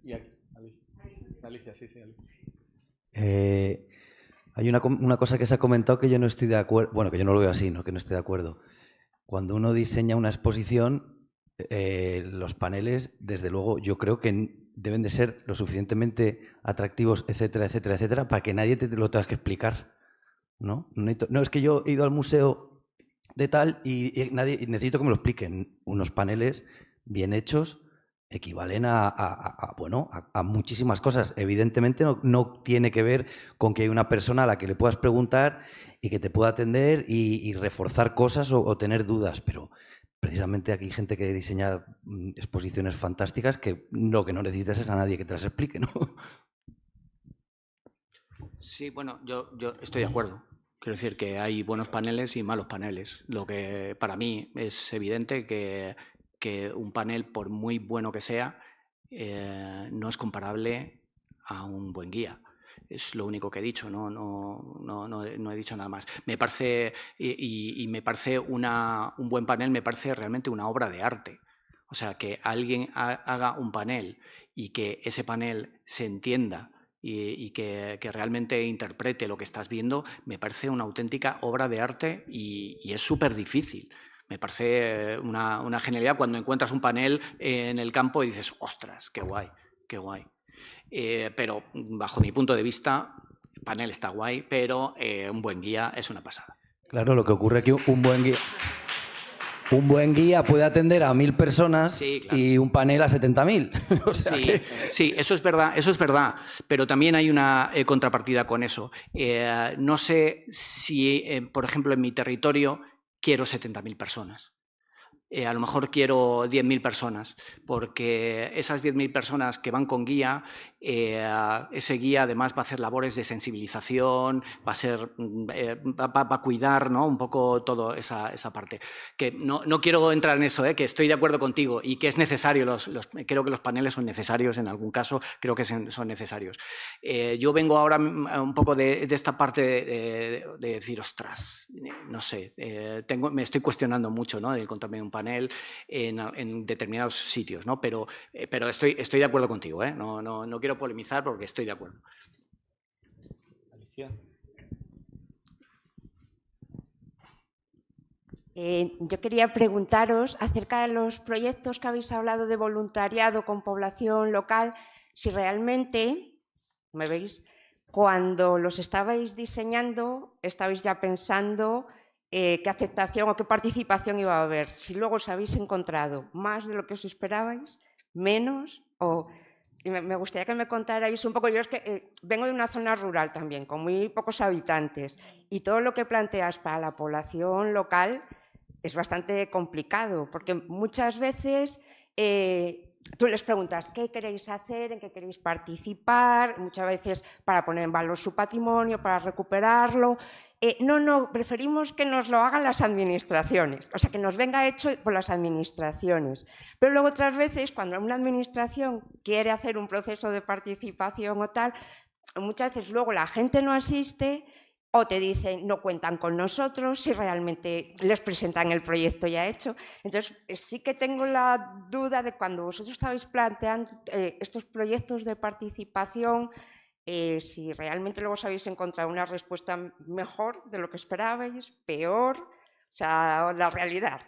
y aquí, Alicia, sí, Alicia. Hay una cosa que se ha comentado que yo no estoy de acuerdo, bueno, que yo no lo veo así, ¿no? Que no estoy de acuerdo. Cuando uno diseña una exposición, los paneles, desde luego, yo creo que deben de ser lo suficientemente atractivos, etcétera, etcétera, etcétera, para que nadie te lo tenga que explicar, ¿no? No es que yo he ido al museo de tal y necesito que me lo expliquen. Unos paneles bien hechos equivalen a muchísimas cosas. Evidentemente no tiene que ver con que hay una persona a la que le puedas preguntar y que te pueda atender y reforzar cosas o tener dudas, pero precisamente aquí hay gente que diseña exposiciones fantásticas que lo que no necesitas es a nadie que te las explique, ¿no? Sí, bueno, yo estoy de acuerdo. Quiero decir que hay buenos paneles y malos paneles. Lo que para mí es evidente que un panel, por muy bueno que sea, no es comparable a un buen guía. Es lo único que he dicho, no he dicho nada más. Me parece, y me parece un buen panel, me parece realmente una obra de arte. O sea, que alguien haga un panel y que ese panel se entienda y que realmente interprete lo que estás viendo, me parece una auténtica obra de arte y es súper difícil. Me parece una genialidad cuando encuentras un panel en el campo y dices, ostras, qué guay, qué guay. Pero bajo mi punto de vista, el panel está guay, pero un buen guía es una pasada. Claro, lo que ocurre es que un buen guía puede atender a 1000 personas, sí, claro, y un panel a 70.000. O sea sí, eso es verdad, pero también hay una contrapartida con eso. No sé si, por ejemplo, en mi territorio quiero 70.000 personas. A lo mejor quiero 10.000 personas, porque esas 10.000 personas que van con guía, ese guía además va a hacer labores de sensibilización, va a cuidar, ¿no?, un poco toda esa parte. Que no quiero entrar en eso, que estoy de acuerdo contigo y que es necesario, creo que los paneles son necesarios en algún caso, creo que son necesarios. Yo vengo ahora un poco de esta parte de decir, ostras, no sé, me estoy cuestionando mucho, ¿no?, de encontrarme un panel en determinados sitios, ¿no? Pero estoy de acuerdo contigo, no quiero polemizar porque estoy de acuerdo. Alicia. Yo quería preguntaros acerca de los proyectos que habéis hablado de voluntariado con población local, si realmente, ¿me veis?, cuando los estabais diseñando, estabais ya pensando qué aceptación o qué participación iba a haber. Si luego os habéis encontrado más de lo que os esperabais, menos, y me gustaría que me contarais un poco. Yo es que vengo de una zona rural también, con muy pocos habitantes, y todo lo que planteas para la población local es bastante complicado, porque muchas veces tú les preguntas qué queréis hacer, en qué queréis participar, muchas veces para poner en valor su patrimonio, para recuperarlo. No, preferimos que nos lo hagan las administraciones, o sea, que nos venga hecho por las administraciones. Pero luego otras veces, cuando una administración quiere hacer un proceso de participación o tal, muchas veces luego la gente no asiste o te dicen no cuentan con nosotros si realmente les presentan el proyecto ya hecho. Entonces, sí que tengo la duda de cuando vosotros estabais planteando estos proyectos de participación, si realmente luego os habéis encontrado una respuesta mejor de lo que esperabais, peor, o sea, la realidad.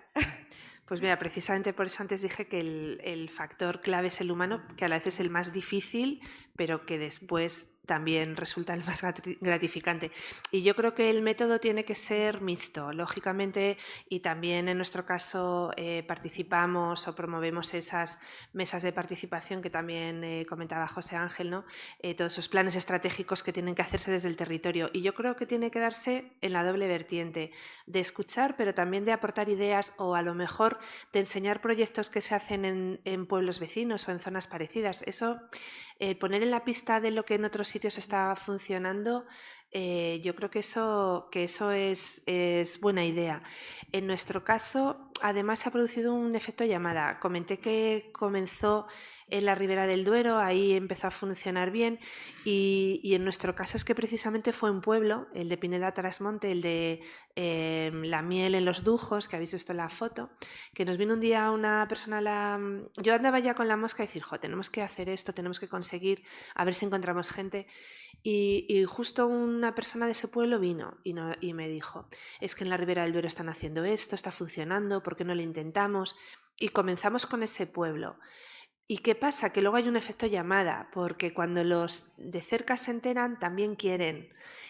Pues mira, precisamente por eso antes dije que el factor clave es el humano, que a la vez es el más difícil, pero que después también resulta el más gratificante. Y yo creo que el método tiene que ser mixto, lógicamente, y también en nuestro caso participamos o promovemos esas mesas de participación que también comentaba José Ángel, ¿no? Todos esos planes estratégicos que tienen que hacerse desde el territorio. Y yo creo que tiene que darse en la doble vertiente, de escuchar, pero también de aportar ideas o a lo mejor de enseñar proyectos que se hacen en pueblos vecinos o en zonas parecidas. Eso, poner en la pista de lo que en otros sitios está funcionando, yo creo que eso es buena idea. En nuestro caso, además, se ha producido un efecto llamada. Comenté que comenzó en la Ribera del Duero, ahí empezó a funcionar bien y en nuestro caso es que precisamente fue un pueblo, el de Pineda Trasmonte, el de La Miel en los Dujos, que habéis visto en la foto, que nos vino un día una persona, yo andaba ya con la mosca a decir, tenemos que hacer esto, tenemos que conseguir, a ver si encontramos gente. Y justo una persona de ese pueblo vino y me dijo, es que en la Ribera del Duero están haciendo esto, está funcionando, ¿por qué no lo intentamos? Y comenzamos con ese pueblo. ¿Y qué pasa? Que luego hay un efecto llamada, porque cuando los de cerca se enteran, también quieren.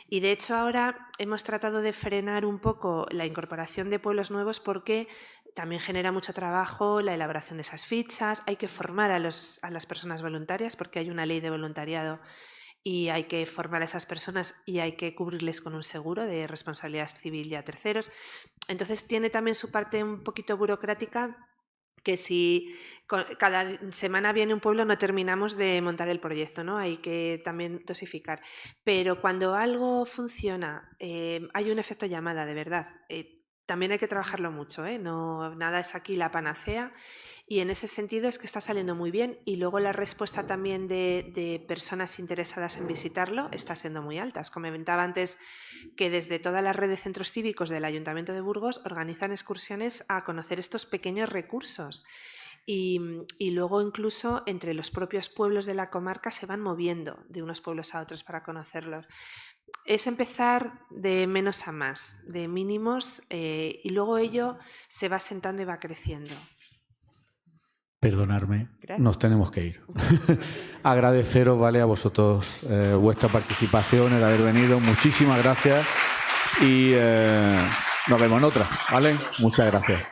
Y de hecho ahora hemos tratado de frenar un poco la incorporación de pueblos nuevos porque también genera mucho trabajo la elaboración de esas fichas, hay que formar a las personas voluntarias porque hay una ley de voluntariado y hay que formar a esas personas y hay que cubrirles con un seguro de responsabilidad civil y a terceros. Entonces tiene también su parte un poquito burocrática, que si cada semana viene un pueblo no terminamos de montar el proyecto, ¿no? Hay que también dosificar. Pero cuando algo funciona, hay un efecto llamada, de verdad. También hay que trabajarlo mucho, no, nada es aquí la panacea. Y en ese sentido es que está saliendo muy bien y luego la respuesta también de personas interesadas en visitarlo está siendo muy alta. Os comentaba antes que desde toda la red de centros cívicos del Ayuntamiento de Burgos organizan excursiones a conocer estos pequeños recursos y luego incluso entre los propios pueblos de la comarca se van moviendo de unos pueblos a otros para conocerlos. Es empezar de menos a más, de mínimos y luego ello se va sentando y va creciendo. Perdonadme, Gracias. nos tenemos que ir. Agradeceros, ¿vale?, a vosotros vuestra participación, el haber venido. Muchísimas gracias y nos vemos en otra, ¿vale? Muchas gracias.